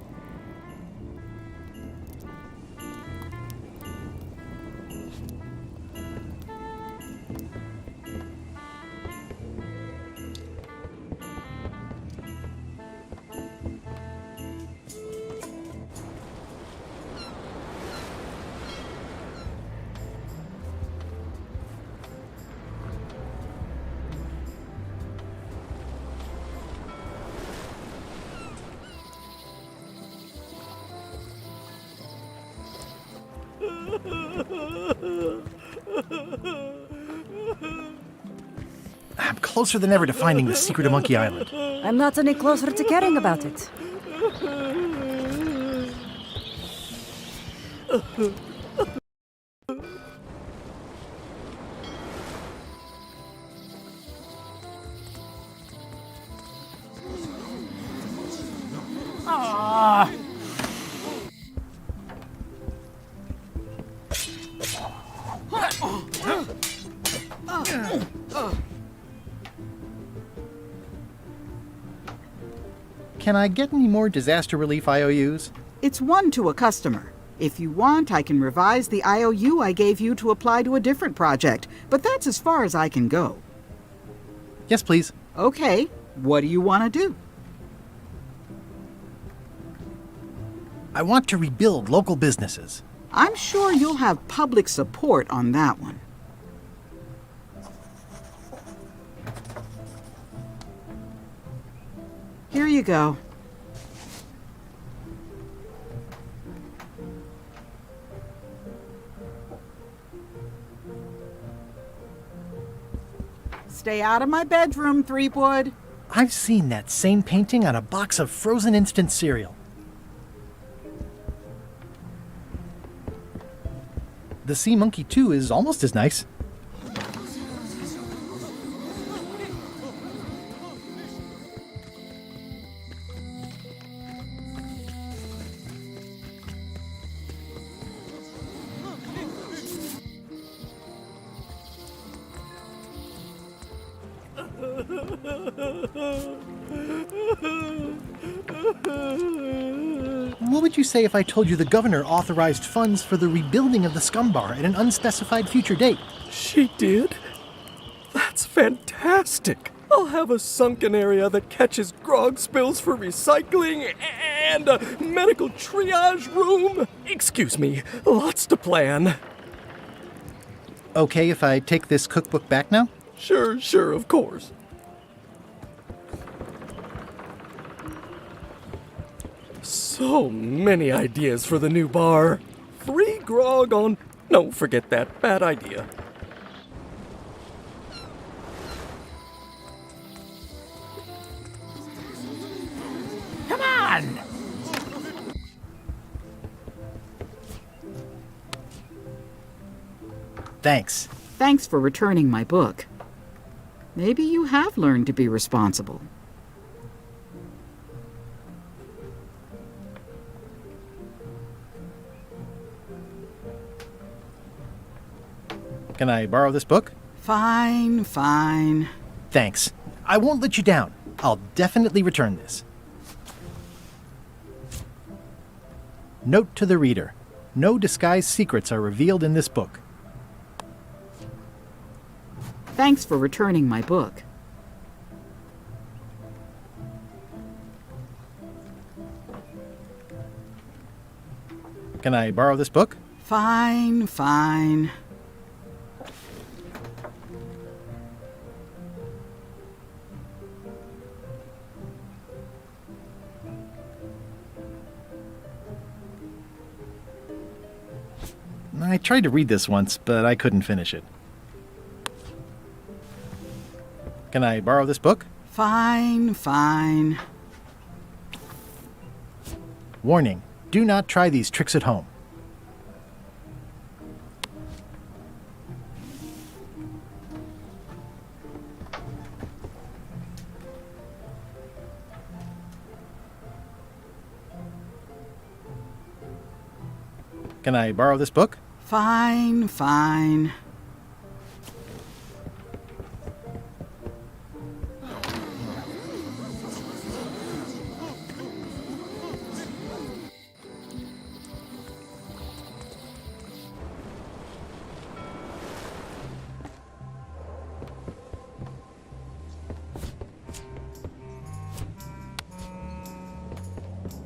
I'm closer than ever to finding the secret of Monkey Island. I'm not any closer to caring about it. Can I get any more disaster relief IOUs? It's one to a customer. If you want, I can revise the IOU I gave you to apply to a different project, but that's as far as I can go. Yes, please. Okay, what do you want to do? I want to rebuild local businesses. I'm sure you'll have public support on that one. Here you go. Stay out of my bedroom, Threepwood. I've seen that same painting on a box of frozen instant cereal. The Sea Monkey 2 is almost as nice. What would you say if I told you the governor authorized funds for the rebuilding of the Scum Bar at an unspecified future date? She did? That's fantastic! I'll have a sunken area that catches grog spills for recycling and a medical triage room. Excuse me, lots to plan. Okay if I take this cookbook back now? Sure, of course. So many ideas for the new bar. Free grog on... No, forget that. Bad idea. Come on! Thanks. Thanks for returning my book. Maybe you have learned to be responsible. Can I borrow this book? Fine. Thanks. I won't let you down. I'll definitely return this. Note to the reader. No disguised secrets are revealed in this book. Thanks for returning my book. Can I borrow this book? Fine. I tried to read this once, but I couldn't finish it. Can I borrow this book? Fine. Warning, do not try these tricks at home. Can I borrow this book? Fine.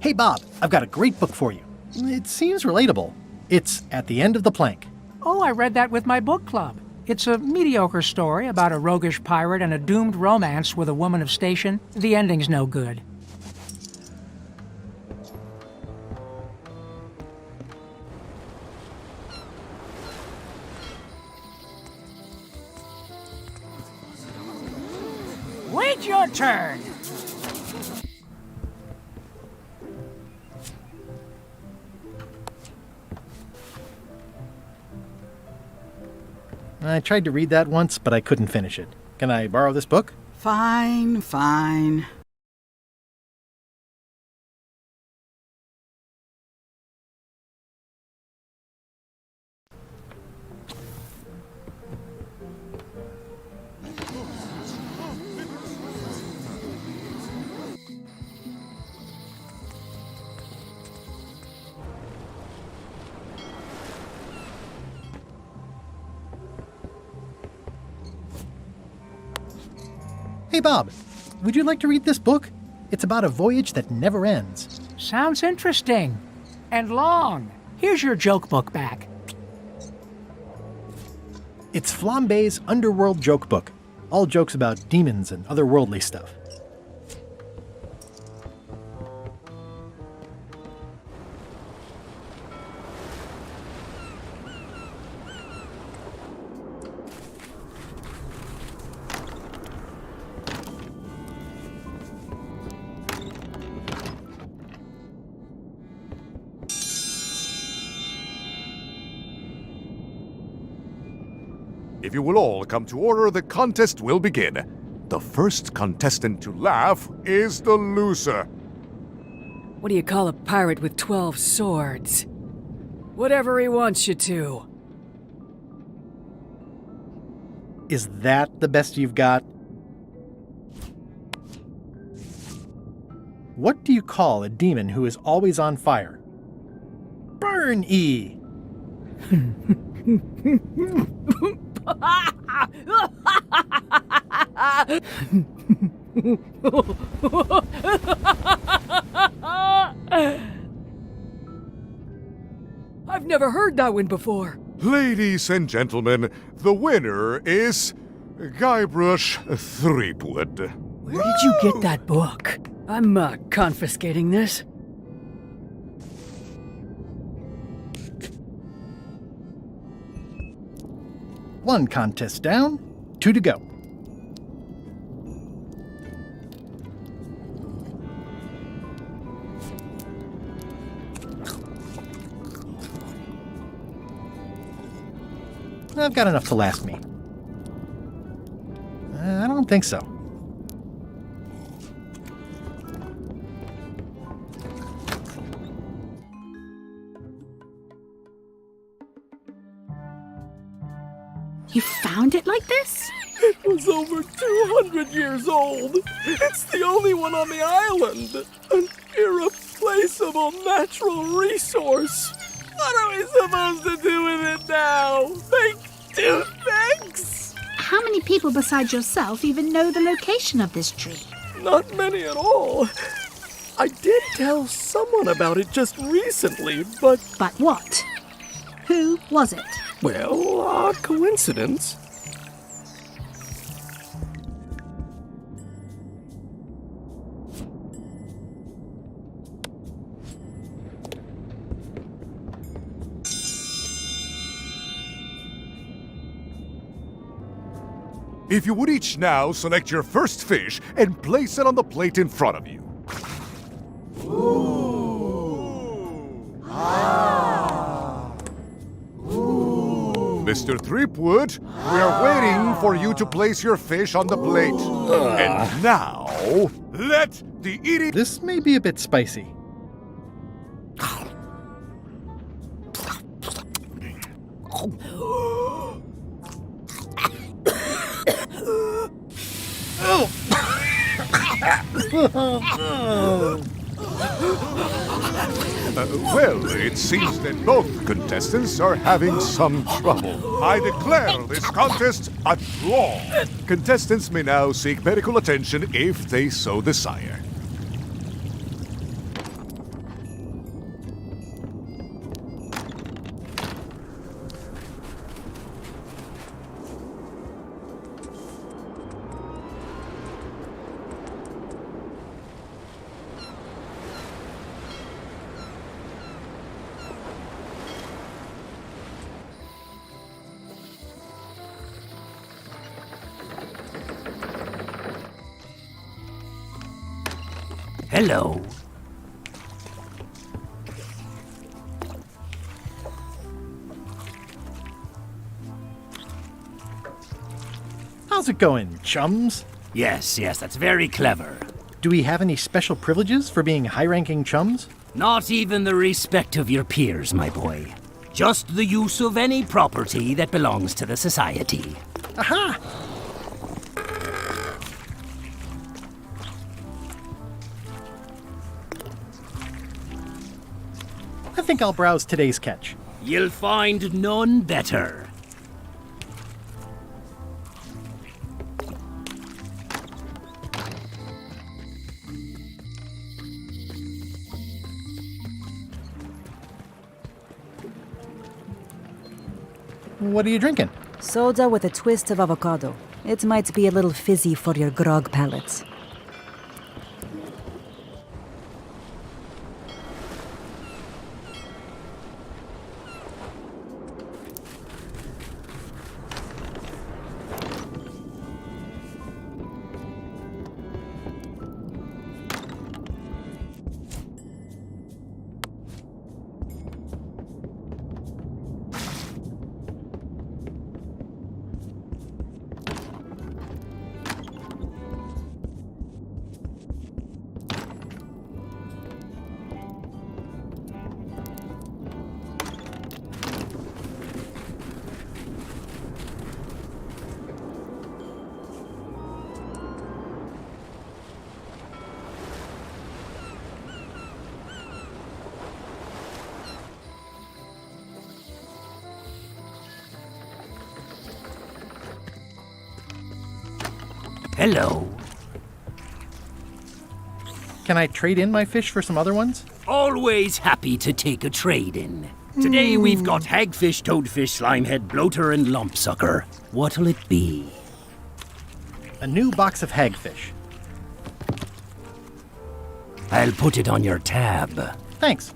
Hey Bob, I've got a great book for you. It seems relatable. It's At the End of the Plank. Oh, I read that with my book club. It's a mediocre story about a roguish pirate and a doomed romance with a woman of station. The ending's no good. Wait your turn! I tried to read that once, but I couldn't finish it. Can I borrow this book? Fine. Hey, Bob, would you like to read this book? It's about a voyage that never ends. Sounds interesting. And long. Here's your joke book back. It's Flambe's Underworld Joke Book. All jokes about demons and otherworldly stuff. If you will all come to order, the contest will begin. The first contestant to laugh is the loser. What do you call a pirate with 12 swords? Whatever he wants you to. Is that the best you've got? What do you call a demon who is always on fire? Burn E! I've never heard that one before. Ladies and gentlemen, the winner is Guybrush Threepwood. Where did you get that book? I'm confiscating this. One contest down, 2 to go. I've got enough to last me. I don't think so. You found it like this? It was over 200 years old. It's the only one on the island. An irreplaceable natural resource. What are we supposed to do with it now? Make toothpicks? How many people besides yourself even know the location of this tree? Not many at all. I did tell someone about it just recently, but... But what? Who was it? Well, coincidence. If you would each now select your first fish and place it on the plate in front of you. Mr. Threepwood, we are waiting for you to place your fish on the plate. And now, let the eating... This may be a bit spicy. Well, it seems that both contestants are having some trouble. I declare this contest a draw. Contestants may now seek medical attention if they so desire. Hello. How's it going, chums? Yes, that's very clever. Do we have any special privileges for being high-ranking chums? Not even the respect of your peers, my boy. Just the use of any property that belongs to the society. Aha! I think I'll browse today's catch. You'll find none better. What are you drinking? Soda with a twist of avocado. It might be a little fizzy for your grog palate. Hello. Can I trade in my fish for some other ones? Always happy to take a trade-in. Today we've got hagfish, toadfish, slimehead, bloater, and lumpsucker. What'll it be? A new box of hagfish. I'll put it on your tab. Thanks.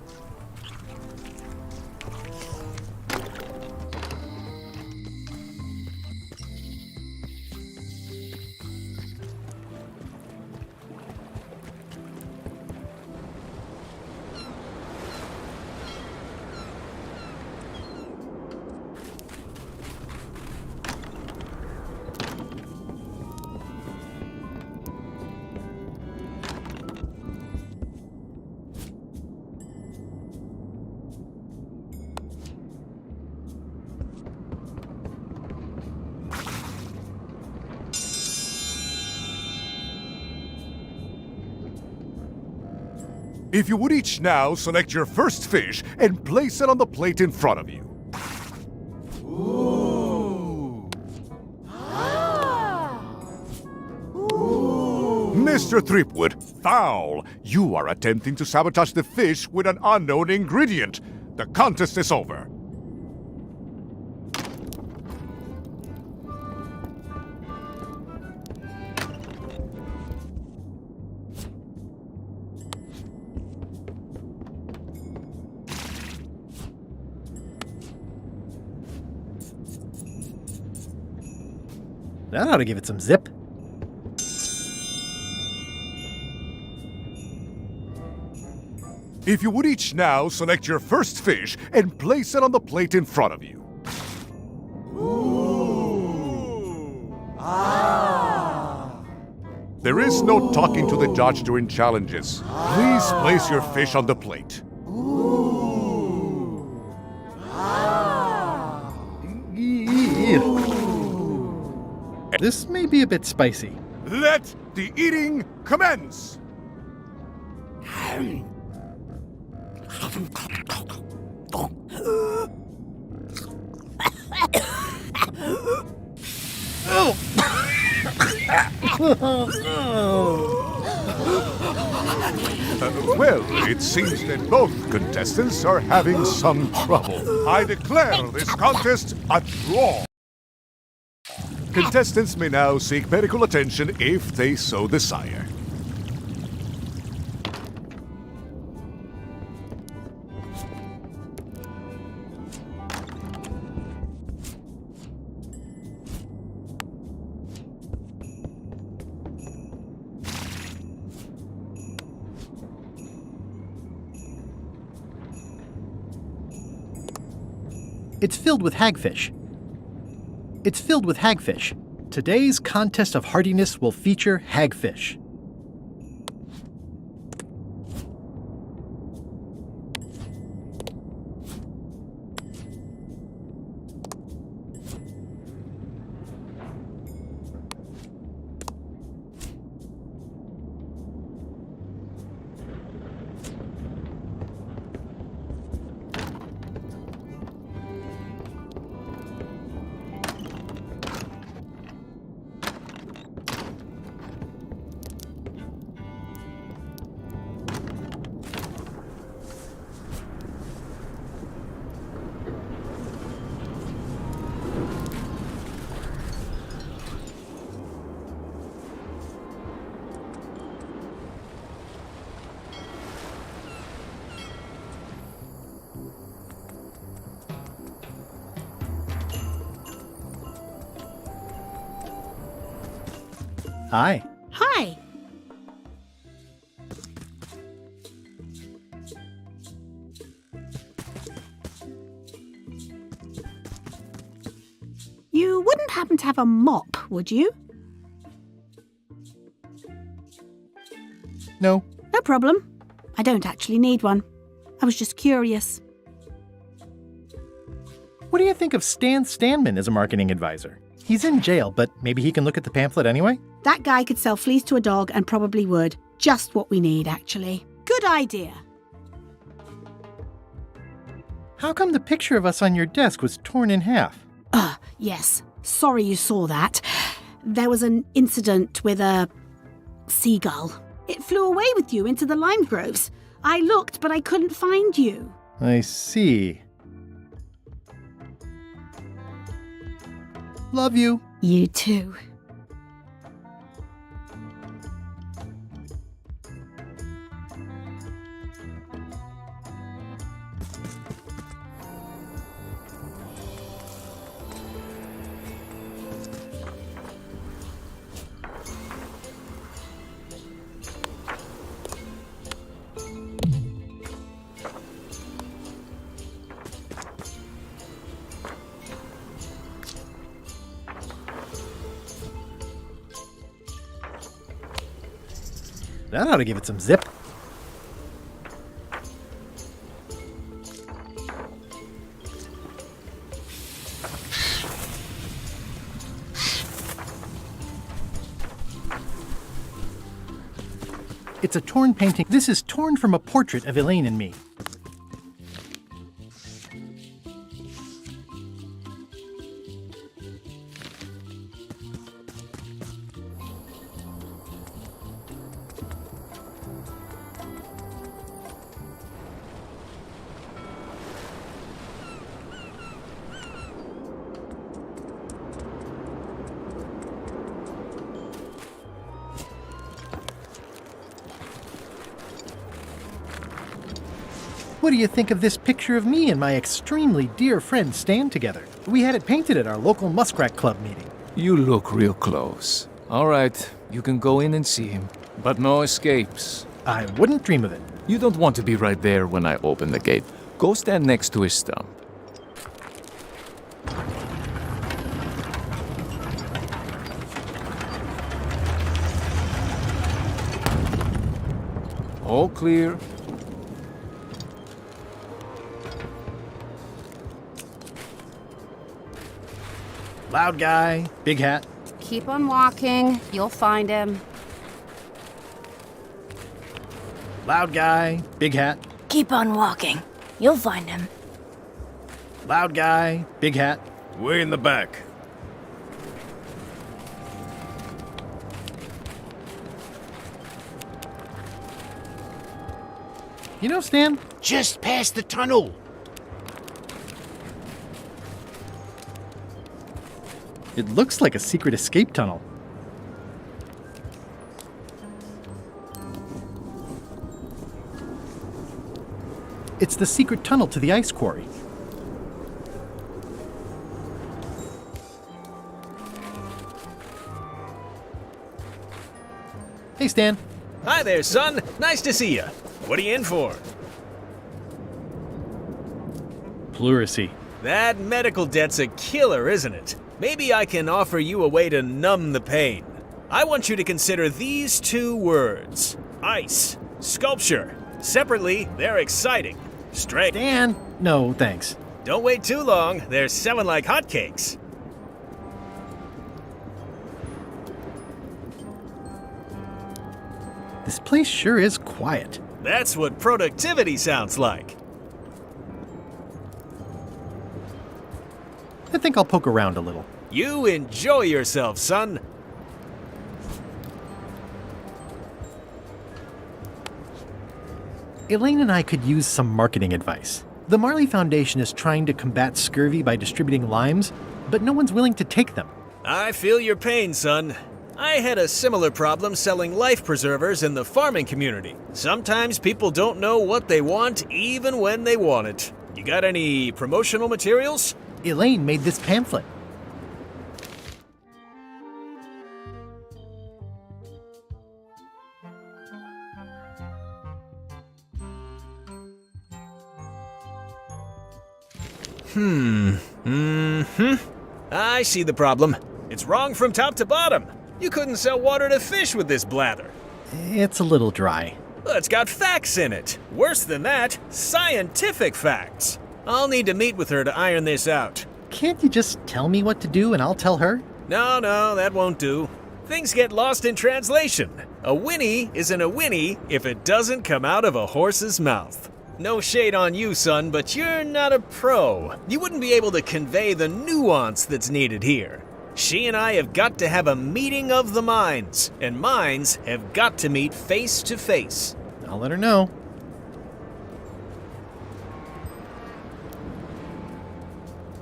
If you would each now select your first fish and place it on the plate in front of you. Mr. Threepwood, foul! You are attempting to sabotage the fish with an unknown ingredient. The contest is over. That ought to give it some zip. If you would each now select your first fish and place it on the plate in front of you. There is no talking to the judge during challenges. Please place your fish on the plate. This may be a bit spicy. Let the eating commence! Well, it seems that both contestants are having some trouble. I declare this contest a draw. Contestants may now seek medical attention if they so desire. It's filled with hagfish. It's filled with hagfish. Today's contest of hardiness will feature hagfish. Hi. Hi. You wouldn't happen to have a mop, would you? No. No problem. I don't actually need one. I was just curious. What do you think of Stan Stanman as a marketing advisor? He's in jail, but maybe he can look at the pamphlet anyway? That guy could sell fleas to a dog and probably would. Just what we need, actually. Good idea. How come the picture of us on your desk was torn in half? Yes. Sorry you saw that. There was an incident with a seagull. It flew away with you into the lime groves. I looked, but I couldn't find you. I see. Love you. You too. That ought to give it some zip. It's a torn painting. This is torn from a portrait of Elaine and me. What do you think of this picture of me and my extremely dear friend Stan together? We had it painted at our local Muskrat Club meeting. You look real close. All right, you can go in and see him, but no escapes. I wouldn't dream of it. You don't want to be right there when I open the gate. Go stand next to his stump. All clear. Loud guy, big hat. Keep on walking. You'll find him. Loud guy, big hat. Keep on walking. You'll find him. Loud guy, big hat. Way in the back. You know, Stan? Just past the tunnel. It looks like a secret escape tunnel. It's the secret tunnel to the ice quarry. Hey, Stan. Hi there, son. Nice to see you. What are you in for? Pleurisy. That medical debt's a killer, isn't it? Maybe I can offer you a way to numb the pain. I want you to consider these two words. Ice. Sculpture. Separately, they're exciting. Straight. Dan! No, thanks. Don't wait too long. They're selling like hotcakes. This place sure is quiet. That's what productivity sounds like. I think I'll poke around a little. You enjoy yourself, son. Elaine and I could use some marketing advice. The Marley Foundation is trying to combat scurvy by distributing limes, but no one's willing to take them. I feel your pain, son. I had a similar problem selling life preservers in the farming community. Sometimes people don't know what they want even when they want it. You got any promotional materials? Elaine made this pamphlet. I see the problem. It's wrong from top to bottom. You couldn't sell water to fish with this blather. It's a little dry. Well, it's got facts in it. Worse than that, scientific facts. I'll need to meet with her to iron this out. Can't you just tell me what to do and I'll tell her? No, that won't do. Things get lost in translation. A whinny isn't a whinny if it doesn't come out of a horse's mouth. No shade on you, son, but you're not a pro. You wouldn't be able to convey the nuance that's needed here. She and I have got to have a meeting of the minds, and minds have got to meet face to face. I'll let her know.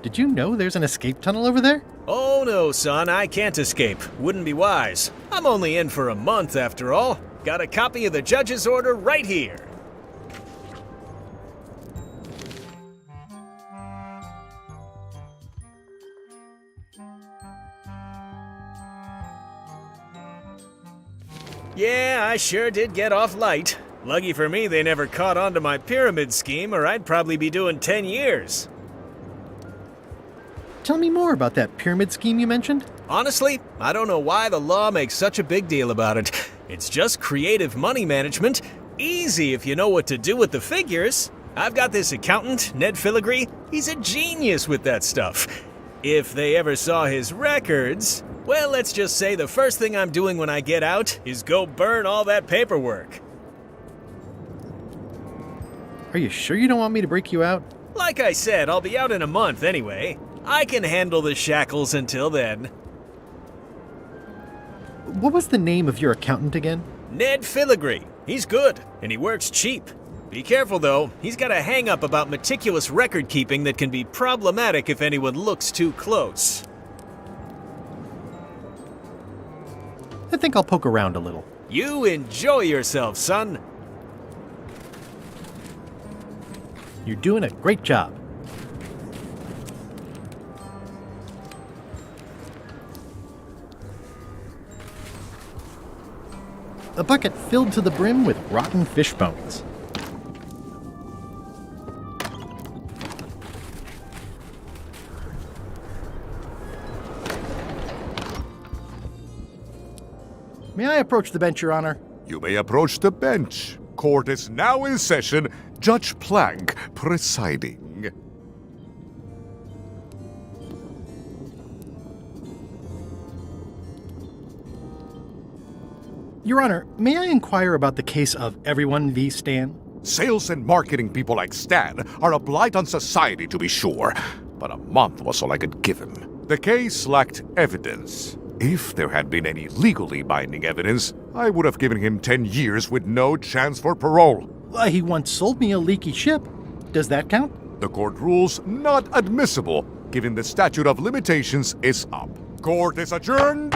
Did you know there's an escape tunnel over there? Oh no, son, I can't escape. Wouldn't be wise. I'm only in for a month after all. Got a copy of the judge's order right here. Yeah, I sure did get off light. Lucky for me they never caught on to my pyramid scheme, or I'd probably be doing 10 years. Tell me more about that pyramid scheme you mentioned. Honestly, I don't know why the law makes such a big deal about it. It's just creative money management. Easy if you know what to do with the figures. I've got this accountant, Ned Filigree. He's a genius with that stuff. If they ever saw his records, well, let's just say the first thing I'm doing when I get out is go burn all that paperwork. Are you sure you don't want me to break you out? Like I said, I'll be out in a month anyway. I can handle the shackles until then. What was the name of your accountant again? Ned Filigree. He's good, and he works cheap. Be careful, though. He's got a hang-up about meticulous record-keeping that can be problematic if anyone looks too close. I think I'll poke around a little. You enjoy yourself, son. You're doing a great job. A bucket filled to the brim with rotten fish bones. May I approach the bench, Your Honor? You may approach the bench. Court is now in session. Judge Plank presiding. Your Honor, may I inquire about the case of Everyone v. Stan? Sales and marketing people like Stan are a blight on society, to be sure, but a month was all I could give him. The case lacked evidence. If there had been any legally binding evidence, I would have given him 10 years with no chance for parole. He once sold me a leaky ship. Does that count? The court rules not admissible, given the statute of limitations is up. Court is adjourned.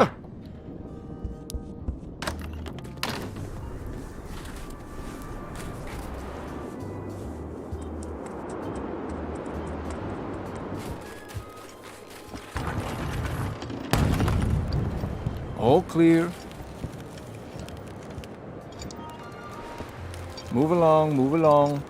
All clear. Move along, move along.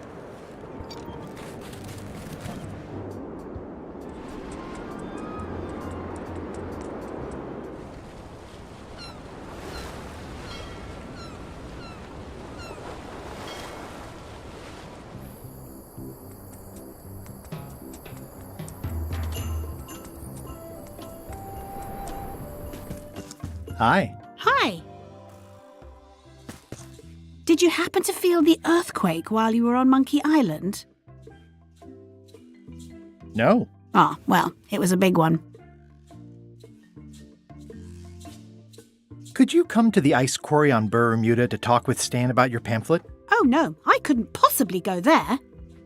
Hi. Hi. Did you happen to feel the earthquake while you were on Monkey Island? No. Ah, well, it was a big one. Could you come to the ice quarry on Bermuda to talk with Stan about your pamphlet? Oh no, I couldn't possibly go there.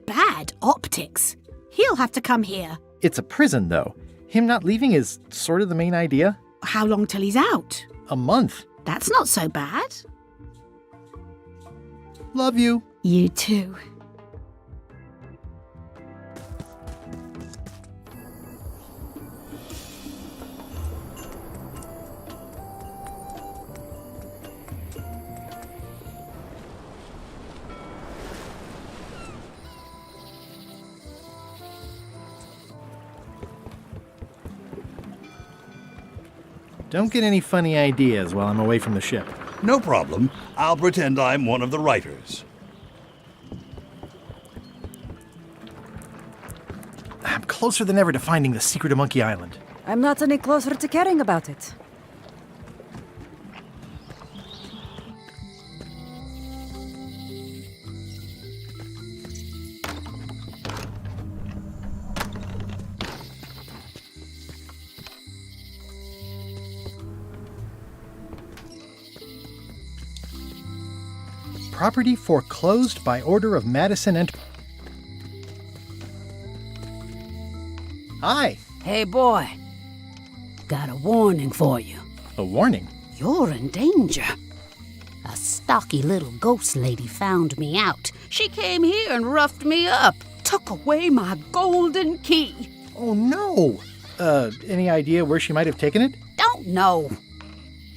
Bad optics. He'll have to come here. It's a prison, though. Him not leaving is sort of the main idea. How long till he's out? A month. That's not so bad. Love you. You too. Don't get any funny ideas while I'm away from the ship. No problem. I'll pretend I'm one of the writers. I'm closer than ever to finding the secret of Monkey Island. I'm not any closer to caring about it. Property foreclosed by order of Madison and... Hi. Hey, boy. Got a warning for you. A warning? You're in danger. A stocky little ghost lady found me out. She came here and roughed me up. Took away my golden key. Oh, no. Any idea where she might have taken it? Don't know.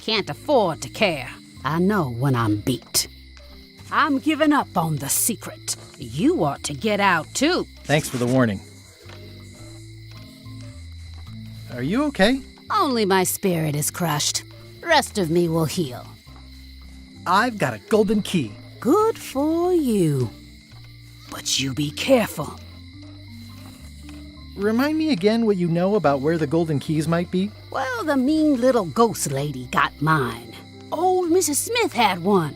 Can't afford to care. I know when I'm beat. I'm giving up on the secret. You ought to get out, too. Thanks for the warning. Are you okay? Only my spirit is crushed. Rest of me will heal. I've got a golden key. Good for you. But you be careful. Remind me again what you know about where the golden keys might be? Well, the mean little ghost lady got mine. Old Mrs. Smith had one.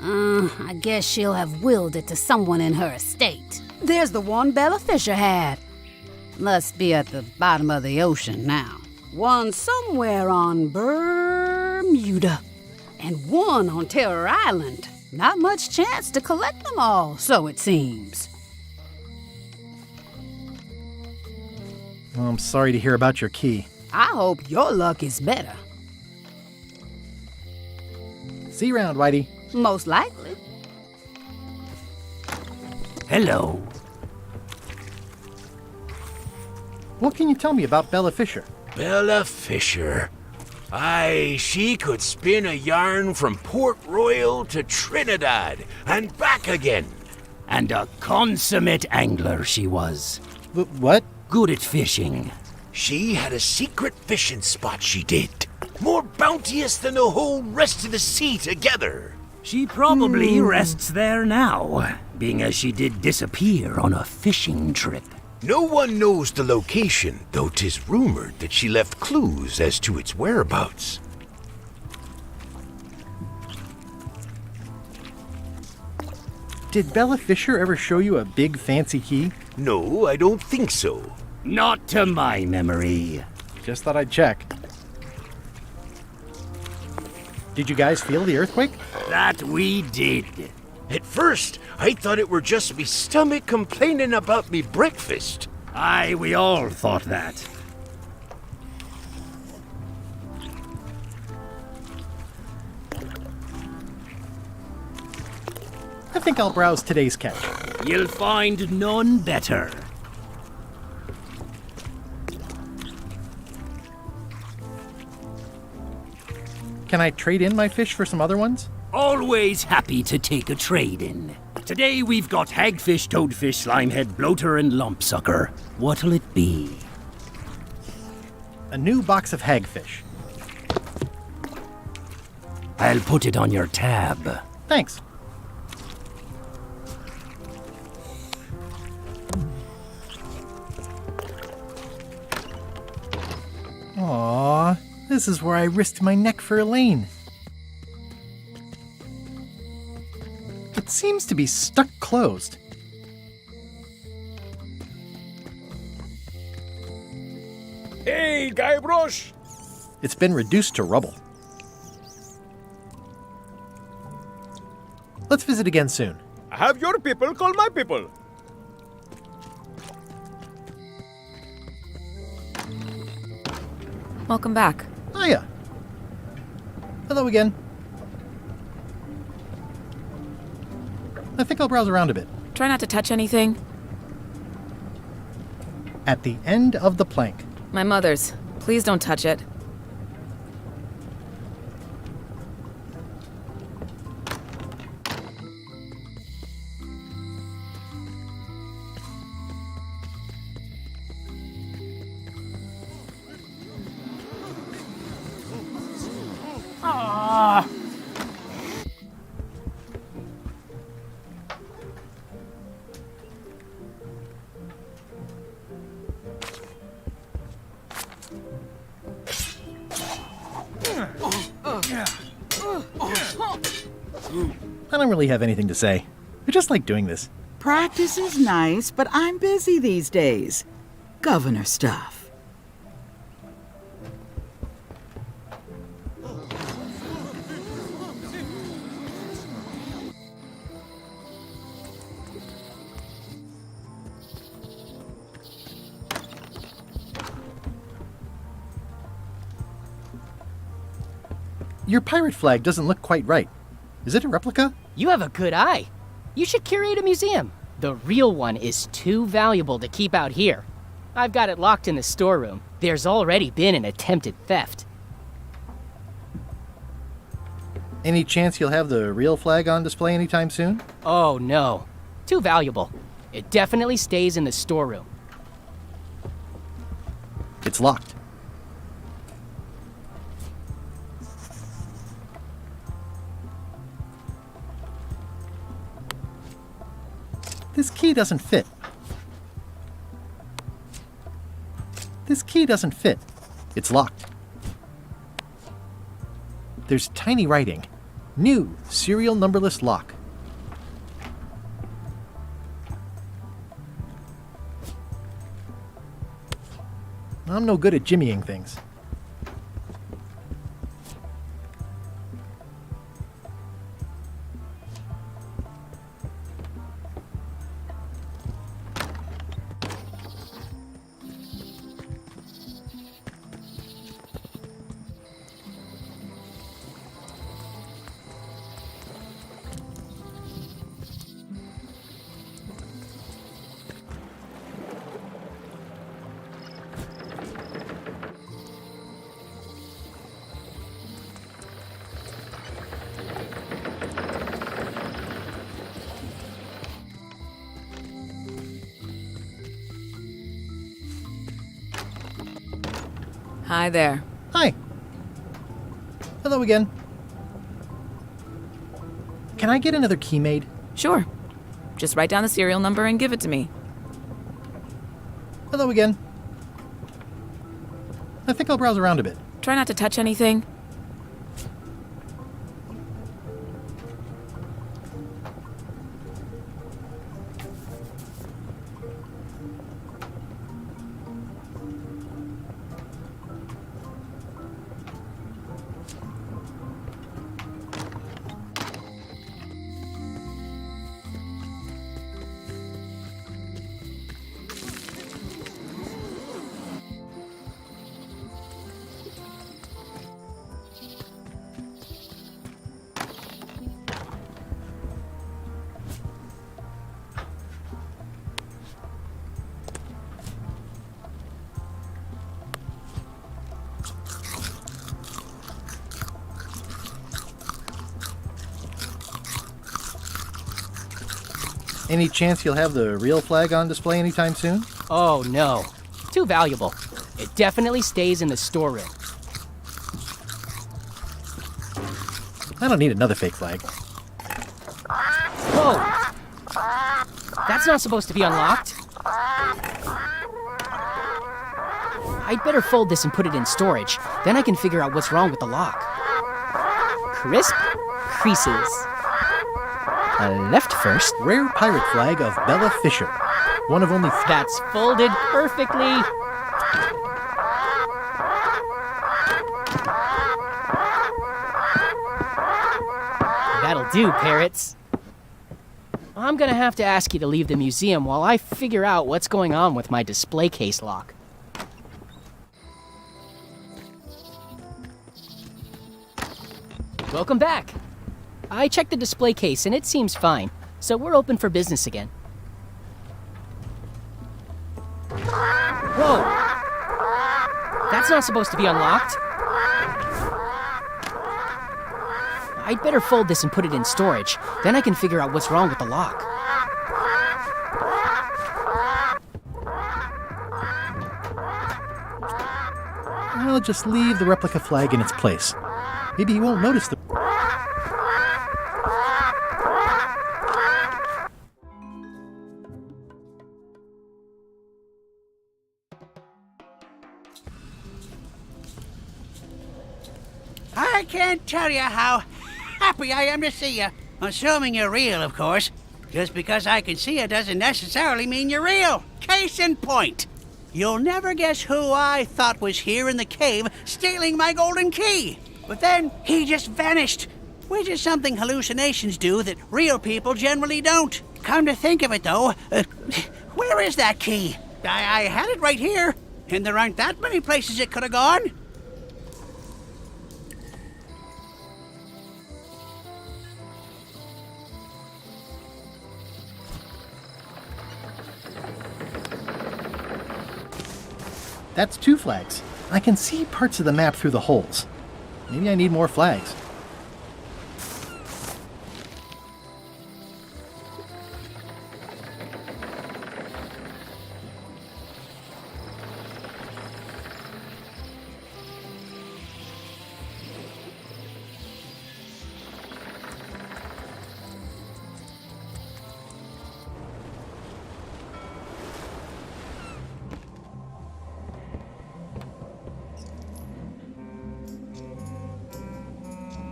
I guess she'll have willed it to someone in her estate. There's the one Bella Fisher had. Must be at the bottom of the ocean now. One somewhere on Bermuda. And one on Terror Island. Not much chance to collect them all, so it seems. Well, I'm sorry to hear about your key. I hope your luck is better. See you around, Whitey. Most likely. Hello. What can you tell me about Bella Fisher? Bella Fisher. Aye, she could spin a yarn from Port Royal to Trinidad and back again. And a consummate angler she was. What? Good at fishing. She had a secret fishing spot, she did. More bounteous than the whole rest of the sea together. She probably rests there now, being as she did disappear on a fishing trip. No one knows the location, though 'tis rumored that she left clues as to its whereabouts. Did Bella Fisher ever show you a big fancy key? No, I don't think so. Not to my memory. Just thought I'd check. Did you guys feel the earthquake? That we did. At first, I thought it were just me stomach complaining about me breakfast. Aye, we all thought that. I think I'll browse today's catch. You'll find none better. Can I trade in my fish for some other ones? Always happy to take a trade-in. Today we've got hagfish, toadfish, slimehead, bloater, and lumpsucker. What'll it be? A new box of hagfish. I'll put it on your tab. Thanks. Aww, this is where I risked my neck for Elaine. It seems to be stuck closed. Hey, Guybrush! It's been reduced to rubble. Let's visit again soon. Have your people call my people. Welcome back. Hiya. Hello again. I think I'll browse around a bit. Try not to touch anything. At the end of the plank. My mother's. Please don't touch it. really have anything to say. I just like doing this. Practice is nice, but I'm busy these days. Governor stuff. Your pirate flag doesn't look quite right. Is it a replica? You have a good eye. You should curate a museum. The real one is too valuable to keep out here. I've got it locked in the storeroom. There's already been an attempted theft. Any chance you'll have the real flag on display anytime soon? Oh no. Too valuable. It definitely stays in the storeroom. It's locked. This key doesn't fit. This key doesn't fit. It's locked. There's tiny writing. New serial numberless lock. I'm no good at jimmying things. Hi there. Hi. Hello again. Can I get another key made? Sure. Just write down the serial number and give it to me. Hello again. I think I'll browse around a bit. Try not to touch anything. Any chance you'll have the real flag on display anytime soon? Oh no. Too valuable. It definitely stays in the storeroom. I don't need another fake flag. Whoa! That's not supposed to be unlocked. I'd better fold this and put it in storage. Then I can figure out what's wrong with the lock. Crisp creases. Left first. Rare pirate flag of Bella Fisher. One of only That's folded perfectly. That'll do, parrots. I'm gonna have to ask you to leave the museum while I figure out what's going on with my display case lock. Welcome back. I checked the display case and it seems fine, so we're open for business again. Whoa! That's not supposed to be unlocked. I'd better fold this and put it in storage. Then I can figure out what's wrong with the lock. I'll just leave the replica flag in its place. Maybe he won't notice the... I can't tell you how happy I am to see you. Assuming you're real, of course. Just because I can see it doesn't necessarily mean you're real. Case in point. You'll never guess who I thought was here in the cave stealing my golden key. But then he just vanished, which is something hallucinations do that real people generally don't. Come to think of it, though, where is that key? I had it right here, and there aren't that many places it could have gone. That's 2 flags. I can see parts of the map through the holes. Maybe I need more flags.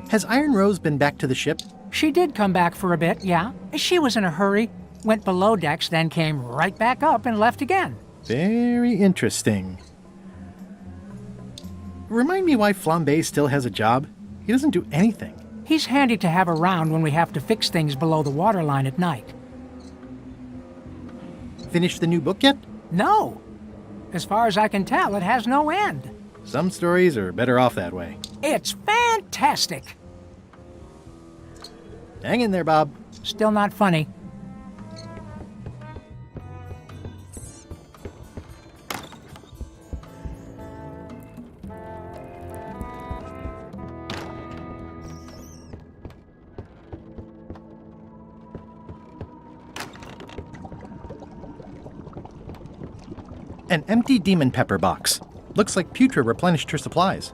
Has Iron Rose been back to the ship? She did come back for a bit, yeah. She was in a hurry, went below decks, then came right back up and left again. Very interesting. Remind me why Flambe still has a job? He doesn't do anything. He's handy to have around when we have to fix things below the waterline at night. Finished the new book yet? No. As far as I can tell, it has no end. Some stories are better off that way. It's fantastic. Hang in there, Bob. Still not funny. An empty demon pepper box. Looks like Putra replenished her supplies.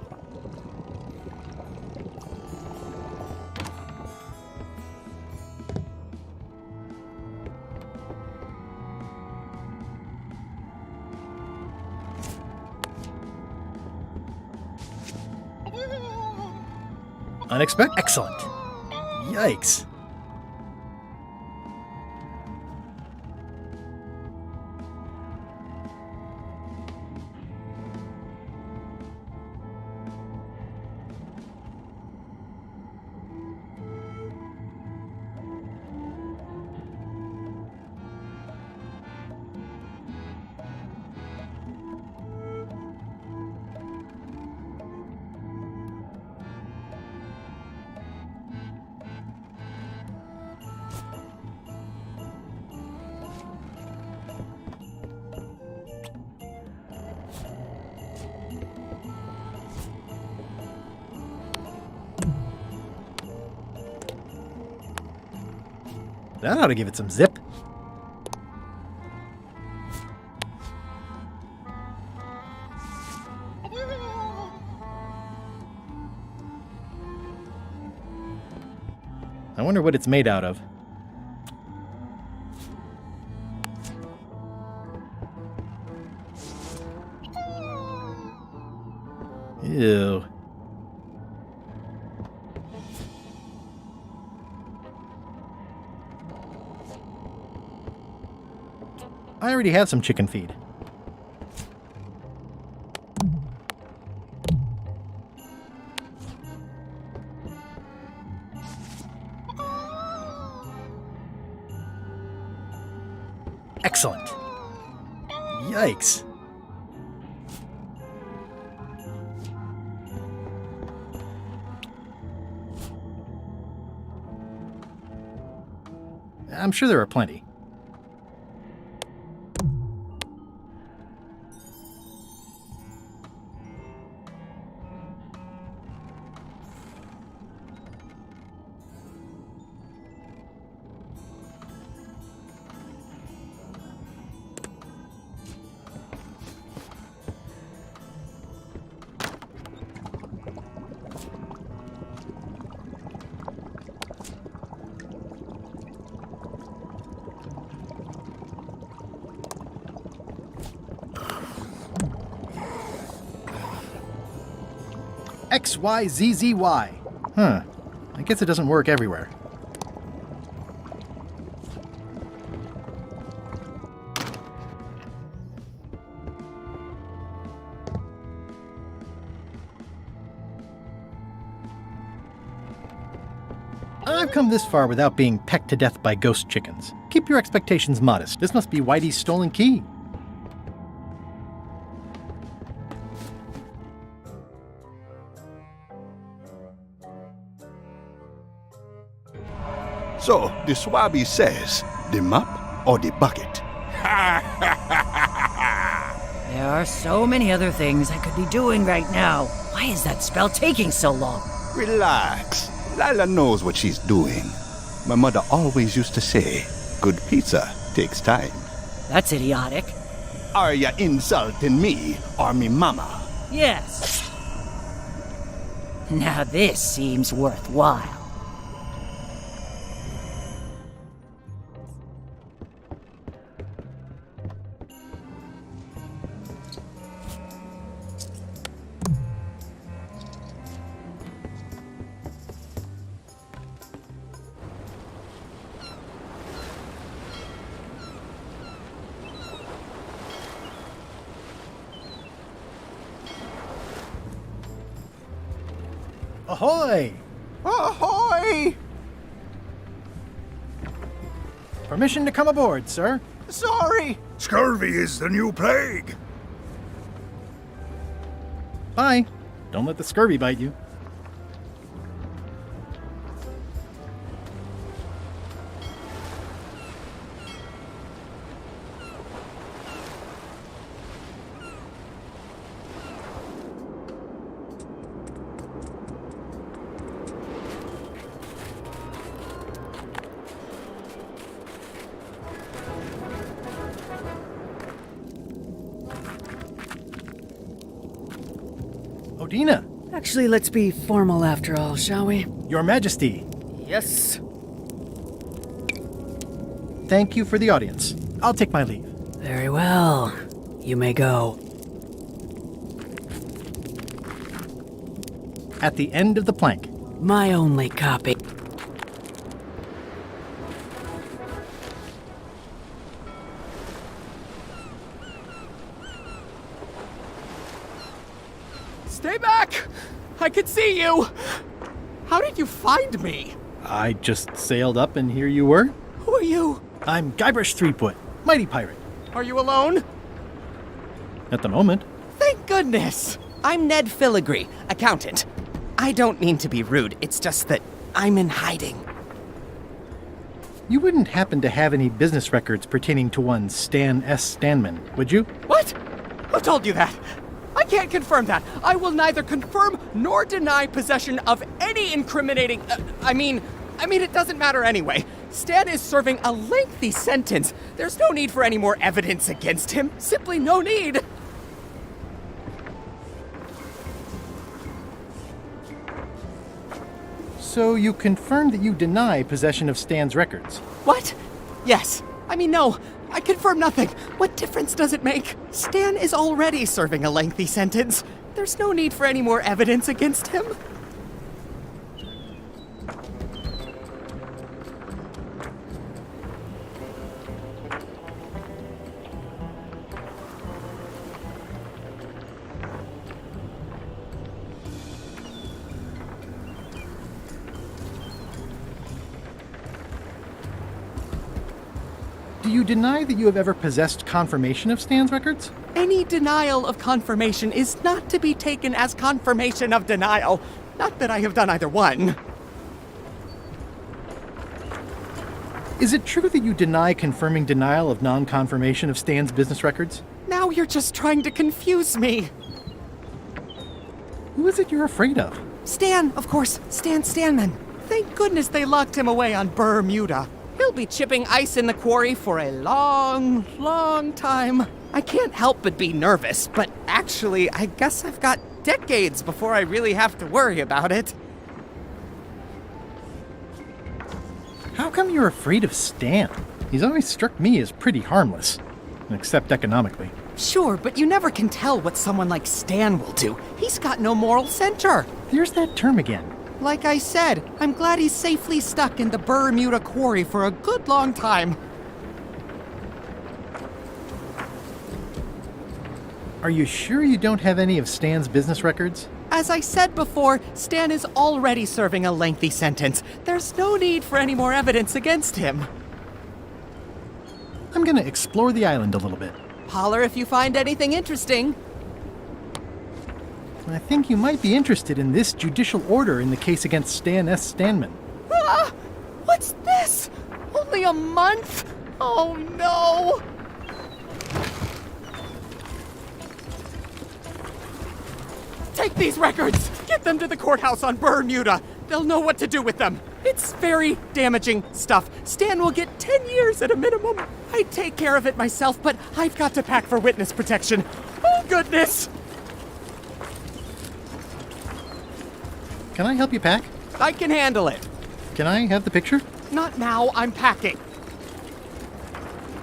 Unexpected. Excellent. Yikes. That ought to give it some zip. I wonder what it's made out of. Ew. I already have some chicken feed. Excellent. Yikes. I'm sure there are plenty. XYZZY. Huh. I guess it doesn't work everywhere. I've come this far without being pecked to death by ghost chickens. Keep your expectations modest. This must be Whitey's stolen key. So, the Swabby says, the mop or the bucket? There are so many other things I could be doing right now. Why is that spell taking so long? Relax. Lila knows what she's doing. My mother always used to say, good pizza takes time. That's idiotic. Are ya insulting me or me mama? Yes. Now this seems worthwhile. Ahoy! Ahoy! Permission to come aboard, sir. Sorry! Scurvy is the new plague. Bye. Don't let the scurvy bite you. Odina! Actually, let's be formal after all, shall we? Your Majesty! Yes. Thank you for the audience. I'll take my leave. Very well. You may go. At the end of the plank. My only copy. Stay back! I can see you! How did you find me? I just sailed up and here you were. Who are you? I'm Guybrush Threepwood, mighty pirate. Are you alone? At the moment. Thank goodness! I'm Ned Filigree, accountant. I don't mean to be rude, it's just that I'm in hiding. You wouldn't happen to have any business records pertaining to one Stan S. Stanman, would you? What? Who told you that? I can't confirm that. I will neither confirm nor deny possession of any incriminating... I mean, it doesn't matter anyway. Stan is serving a lengthy sentence. There's no need for any more evidence against him. Simply no need. So you confirmed that you deny possession of Stan's records? What? Yes. No. I confirm nothing. What difference does it make? Stan is already serving a lengthy sentence. There's no need for any more evidence against him. Do you deny that you have ever possessed confirmation of Stan's records? Any denial of confirmation is not to be taken as confirmation of denial. Not that I have done either one. Is it true that you deny confirming denial of non-confirmation of Stan's business records? Now you're just trying to confuse me. Who is it you're afraid of? Stan, of course. Stan Stanman. Thank goodness they locked him away on Bermuda. He'll be chipping ice in the quarry for a long, long time. I can't help but be nervous, but actually, I guess I've got decades before I really have to worry about it. How come you're afraid of Stan? He's always struck me as pretty harmless, except economically. Sure, but you never can tell what someone like Stan will do. He's got no moral center. There's that term again. Like I said, I'm glad he's safely stuck in the Bermuda quarry for a good long time. Are you sure you don't have any of Stan's business records? As I said before, Stan is already serving a lengthy sentence. There's no need for any more evidence against him. I'm gonna explore the island a little bit. Holler if you find anything interesting. I think you might be interested in this judicial order in the case against Stan S. Stanman. Ah! What's this? Only a month? Oh no! Take these records! Get them to the courthouse on Bermuda! They'll know what to do with them! It's very damaging stuff. Stan will get 10 years at a minimum. I'd take care of it myself, but I've got to pack for witness protection. Oh, goodness! Can I help you pack? I can handle it. Can I have the picture? Not now, I'm packing.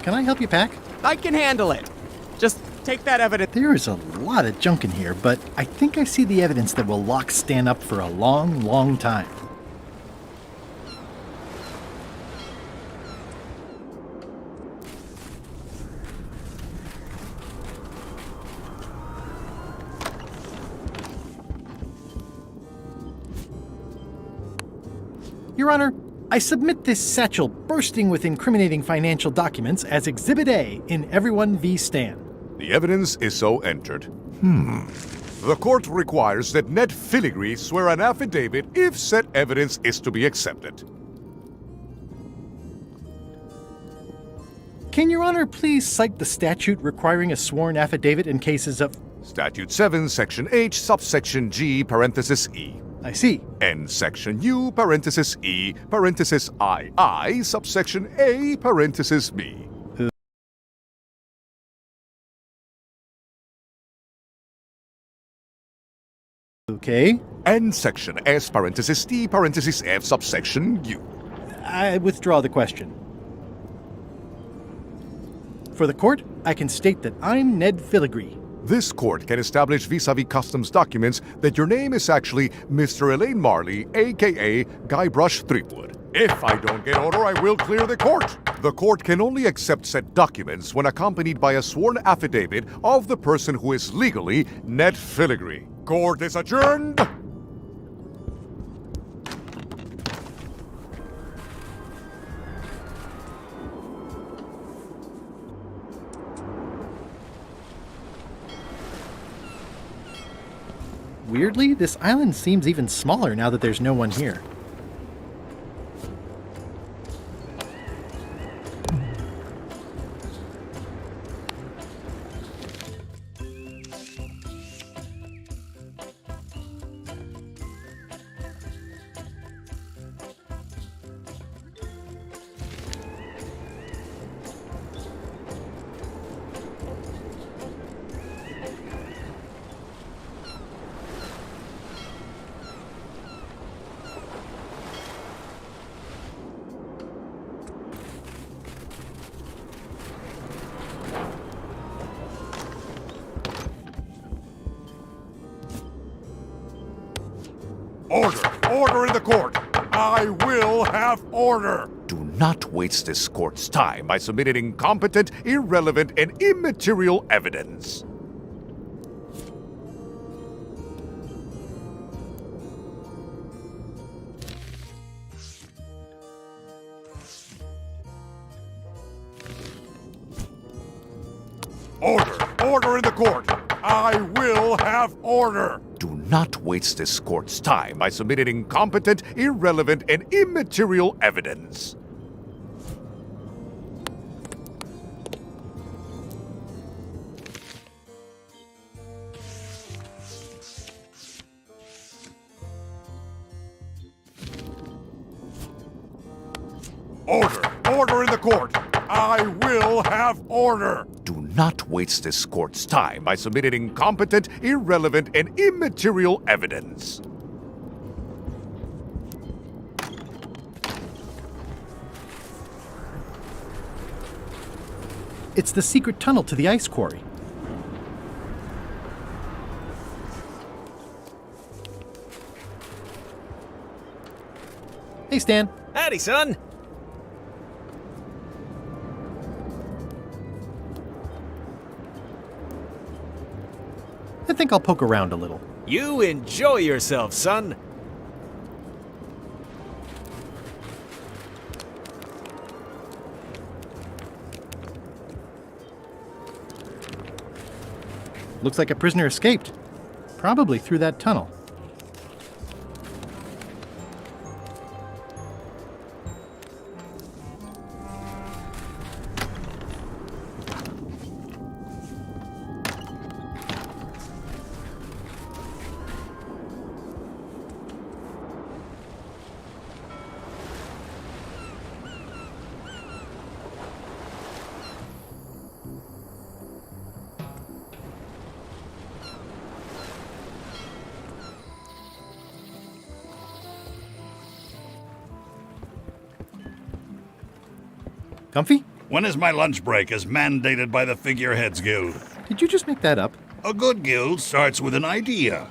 Can I help you pack? I can handle it. Just take that evidence. There is a lot of junk in here, but I think I see the evidence that will lock Stan up for a long, long time. Your Honor, I submit this satchel bursting with incriminating financial documents as Exhibit A in Everyone v. Stan. The evidence is so entered. The court requires that Ned Filigree swear an affidavit if said evidence is to be accepted. Can Your Honor please cite the statute requiring a sworn affidavit in cases of... Statute 7, Section H, subsection G, parenthesis E. I see. And Section U, parenthesis E, parenthesis II, subsection A, parenthesis B. Okay. And Section S, parenthesis T, parenthesis F, subsection U. I withdraw the question. For the court, I can state that I'm Ned Filigree. This court can establish vis-a-vis customs documents that your name is actually Mr. Elaine Marley, a.k.a. Guybrush Threepwood. If I don't get order, I will clear the court. The court can only accept said documents when accompanied by a sworn affidavit of the person who is legally Ned Filigree. Court is adjourned. Weirdly, this island seems even smaller now that there's no one here. Order in the court! I will have order! Do not waste this court's time by submitting incompetent, irrelevant, and immaterial evidence. Order in the court! I will have order! Do not waste this court's time by submitting incompetent, irrelevant, and immaterial evidence. Order in the court! I will have order! Do not waste this court's time by submitting incompetent, irrelevant, and immaterial evidence. It's the secret tunnel to the ice quarry. Hey, Stan. Howdy, son. I think I'll poke around a little. You enjoy yourself, son. Looks like a prisoner escaped. Probably through that tunnel. Comfy? When is my lunch break as mandated by the Figureheads Guild? Did you just make that up? A good guild starts with an idea.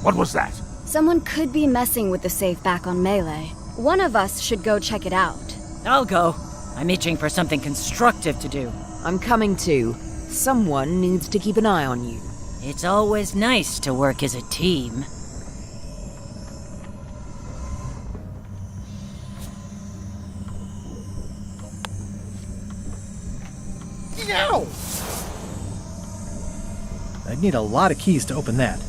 What was that? Someone could be messing with the safe back on Melee. One of us should go check it out. I'll go. I'm itching for something constructive to do. I'm coming too. Someone needs to keep an eye on you. It's always nice to work as a team. Ow! I'd need a lot of keys to open that.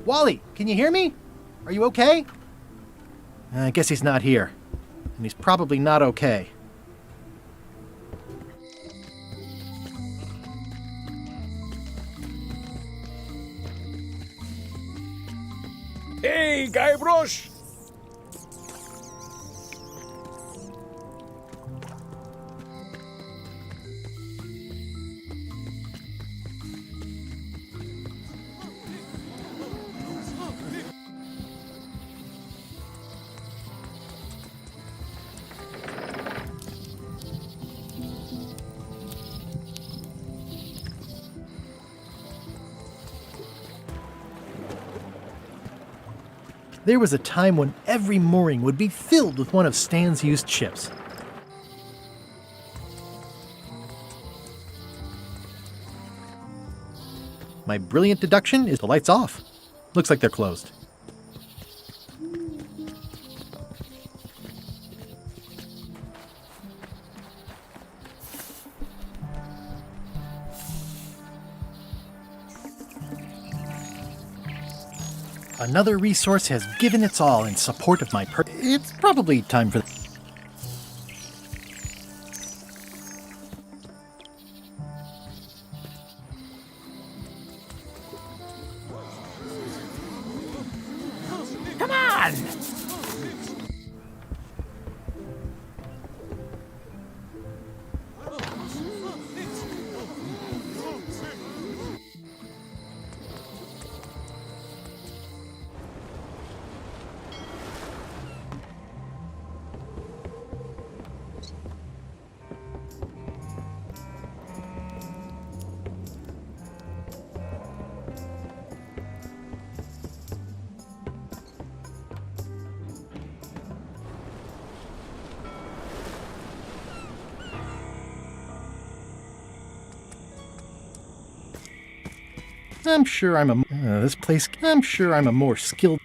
Wally, can you hear me? Are you okay? I guess he's not here. And he's probably not okay. Hey, Guybrush! There was a time when every mooring would be filled with one of Stan's used ships. My brilliant deduction is the lights off. Looks like they're closed. Another resource has given its all in support of my It's probably time for... Come on! I'm sure I'm a more skilled...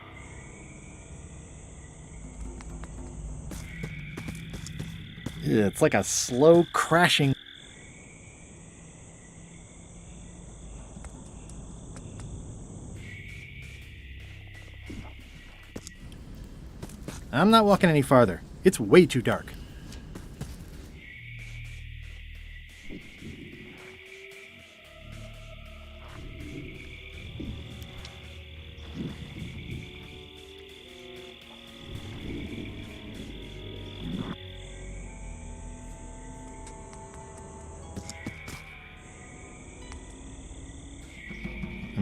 It's like a slow crashing... I'm not walking any farther. It's way too dark.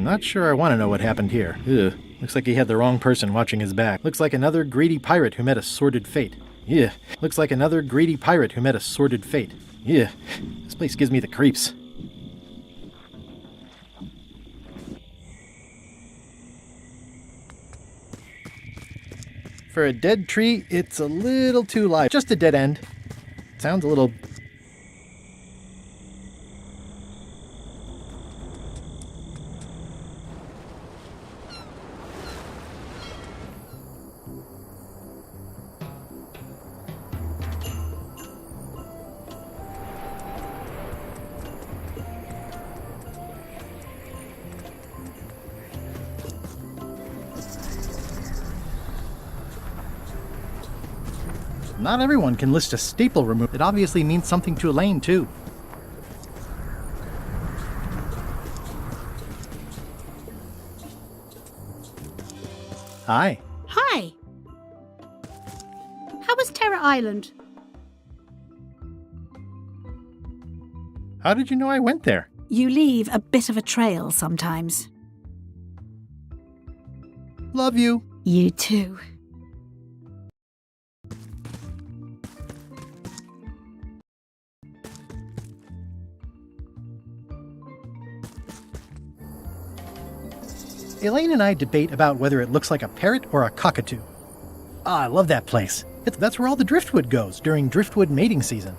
not sure I want to know what happened here. Ugh. Looks like he had the wrong person watching his back. Looks like another greedy pirate who met a sordid fate. Yeah. Looks like another greedy pirate who met a sordid fate. Yeah. This place gives me the creeps. For a dead tree, it's a little too live. Just a dead end. Sounds a little... Not everyone can list a staple removal. It obviously means something to Elaine, too. Hi. Hi. How was Terra Island? How did you know I went there? You leave a bit of a trail sometimes. Love you. You too. Elaine and I debate about whether it looks like a parrot or a cockatoo. Ah, I love that place. That's where all the driftwood goes during driftwood mating season.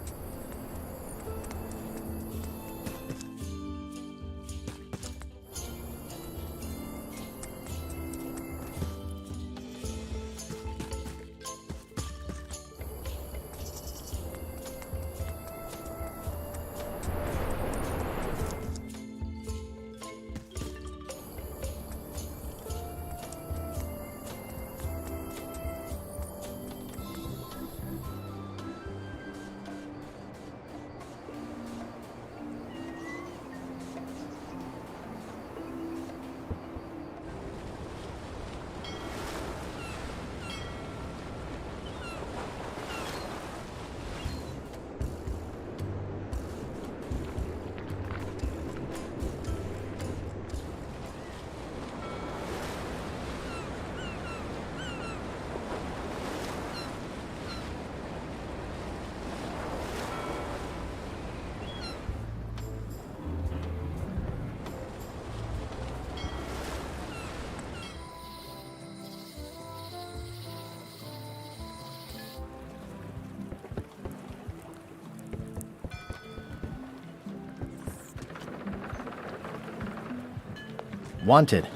Wanted.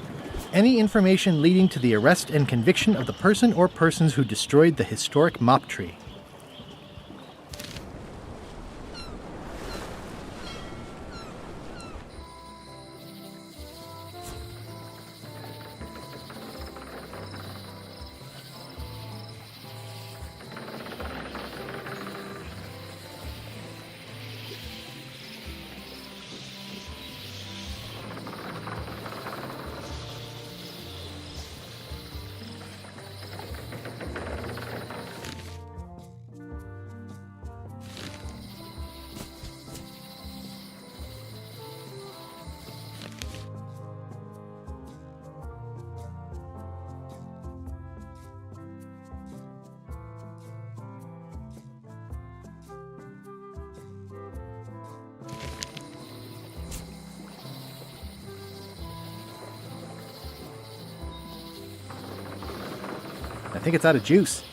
Any information leading to the arrest and conviction of the person or persons who destroyed the historic mop tree. I think it's out of juice.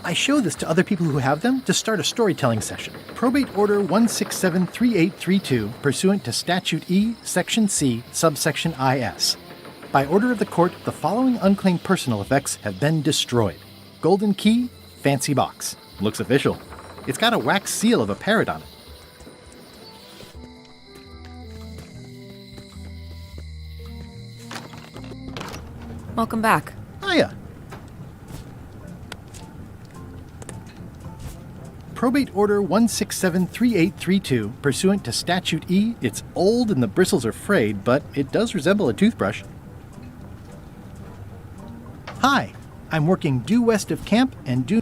I show this to other people who have them to start a storytelling session. Probate Order 1673832, pursuant to Statute E, Section C, subsection IS. By order of the court, the following unclaimed personal effects have been destroyed. Golden key, fancy box. Looks official. It's got a wax seal of a parrot on it. Welcome back. Hiya. Probate Order 1673832, pursuant to Statute E. It's old and the bristles are frayed, but it does resemble a toothbrush. Hi, I'm working due west of camp and due...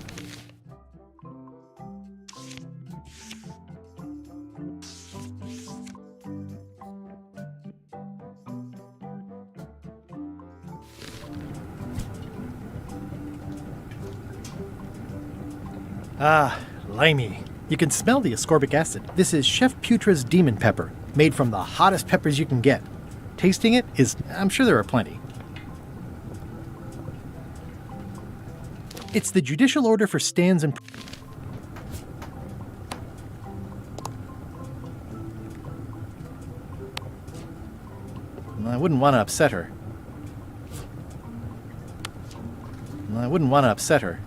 Ah, limey. You can smell the ascorbic acid. This is Chef Putra's demon pepper, made from the hottest peppers you can get. Tasting it is, I'm sure there are plenty. It's the judicial order for stands and... I wouldn't want to upset her. I wouldn't want to upset her.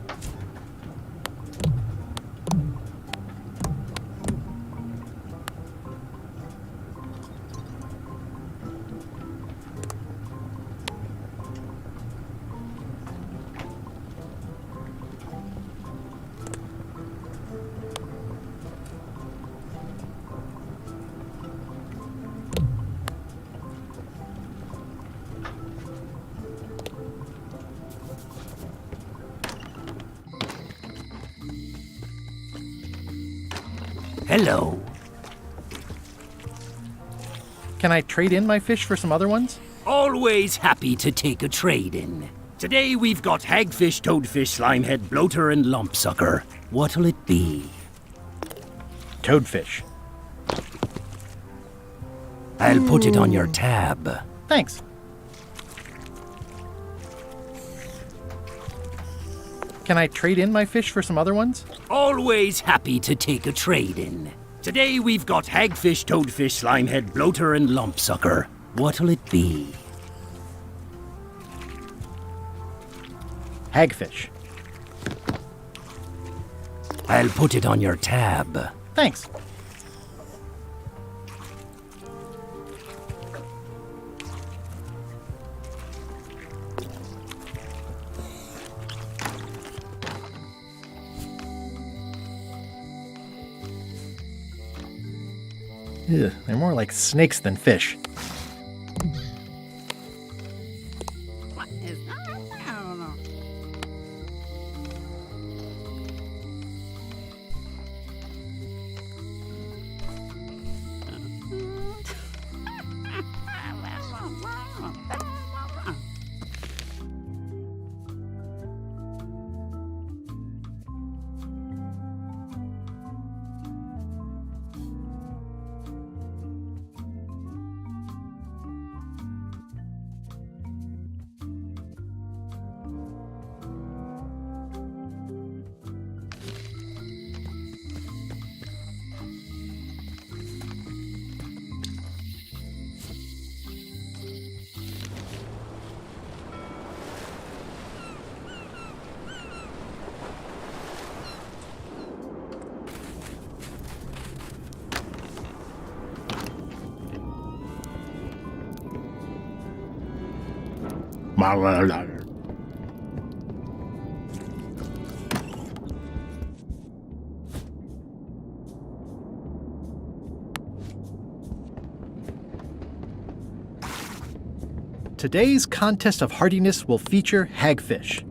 Hello. Can I trade in my fish for some other ones? Always happy to take a trade-in. Today we've got hagfish, toadfish, slimehead, bloater, and lumpsucker. What'll it be? Toadfish. I'll put it on your tab. Thanks. Can I trade in my fish for some other ones? Always happy to take a trade-in. Today we've got hagfish, toadfish, slimehead, bloater, and lumpsucker. What'll it be? Hagfish. I'll put it on your tab. Thanks. Ugh, they're more like snakes than fish. What is that? I don't know. Today's contest of hardiness will feature hagfish.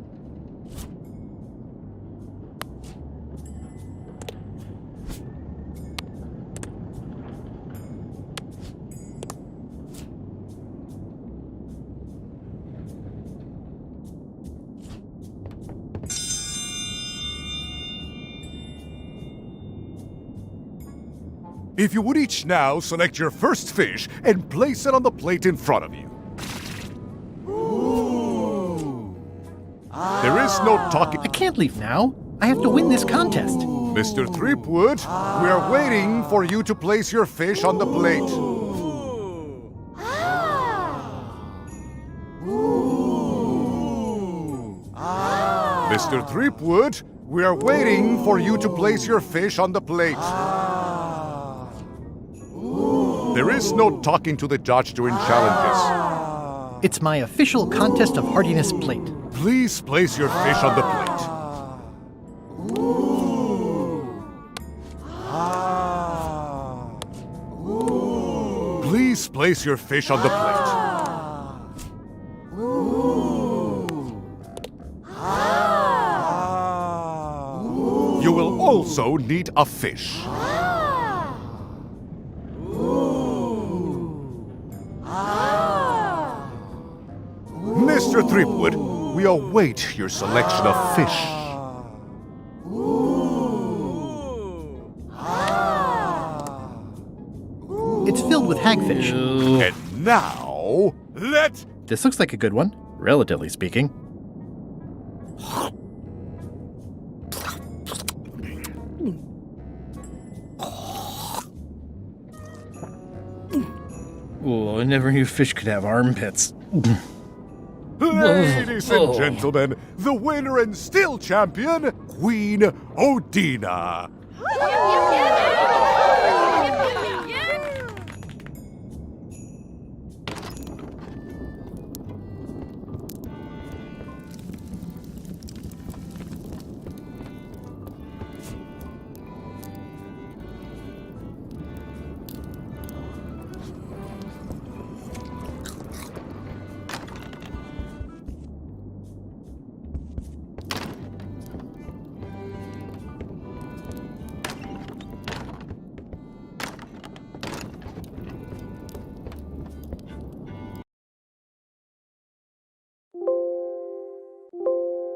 If you would each now select your first fish and place it on the plate in front of you. There is no talking. I can't leave now. I have to win this contest. Mr. Threepwood, we are waiting for you to place your fish on the plate. Mr. Threepwood, we are waiting for you to place your fish on the plate. There is no talking to the judge during challenges. It's my official contest of hardiness plate. Please place your fish on the plate. Please place your fish on the plate. You will also need a fish. Mr. Threepwood, we await your selection of fish. It's filled with hagfish. And now, This looks like a good one, relatively speaking. Oh, I never knew fish could have armpits. Ladies and gentlemen, the winner and still champion, Queen Odina.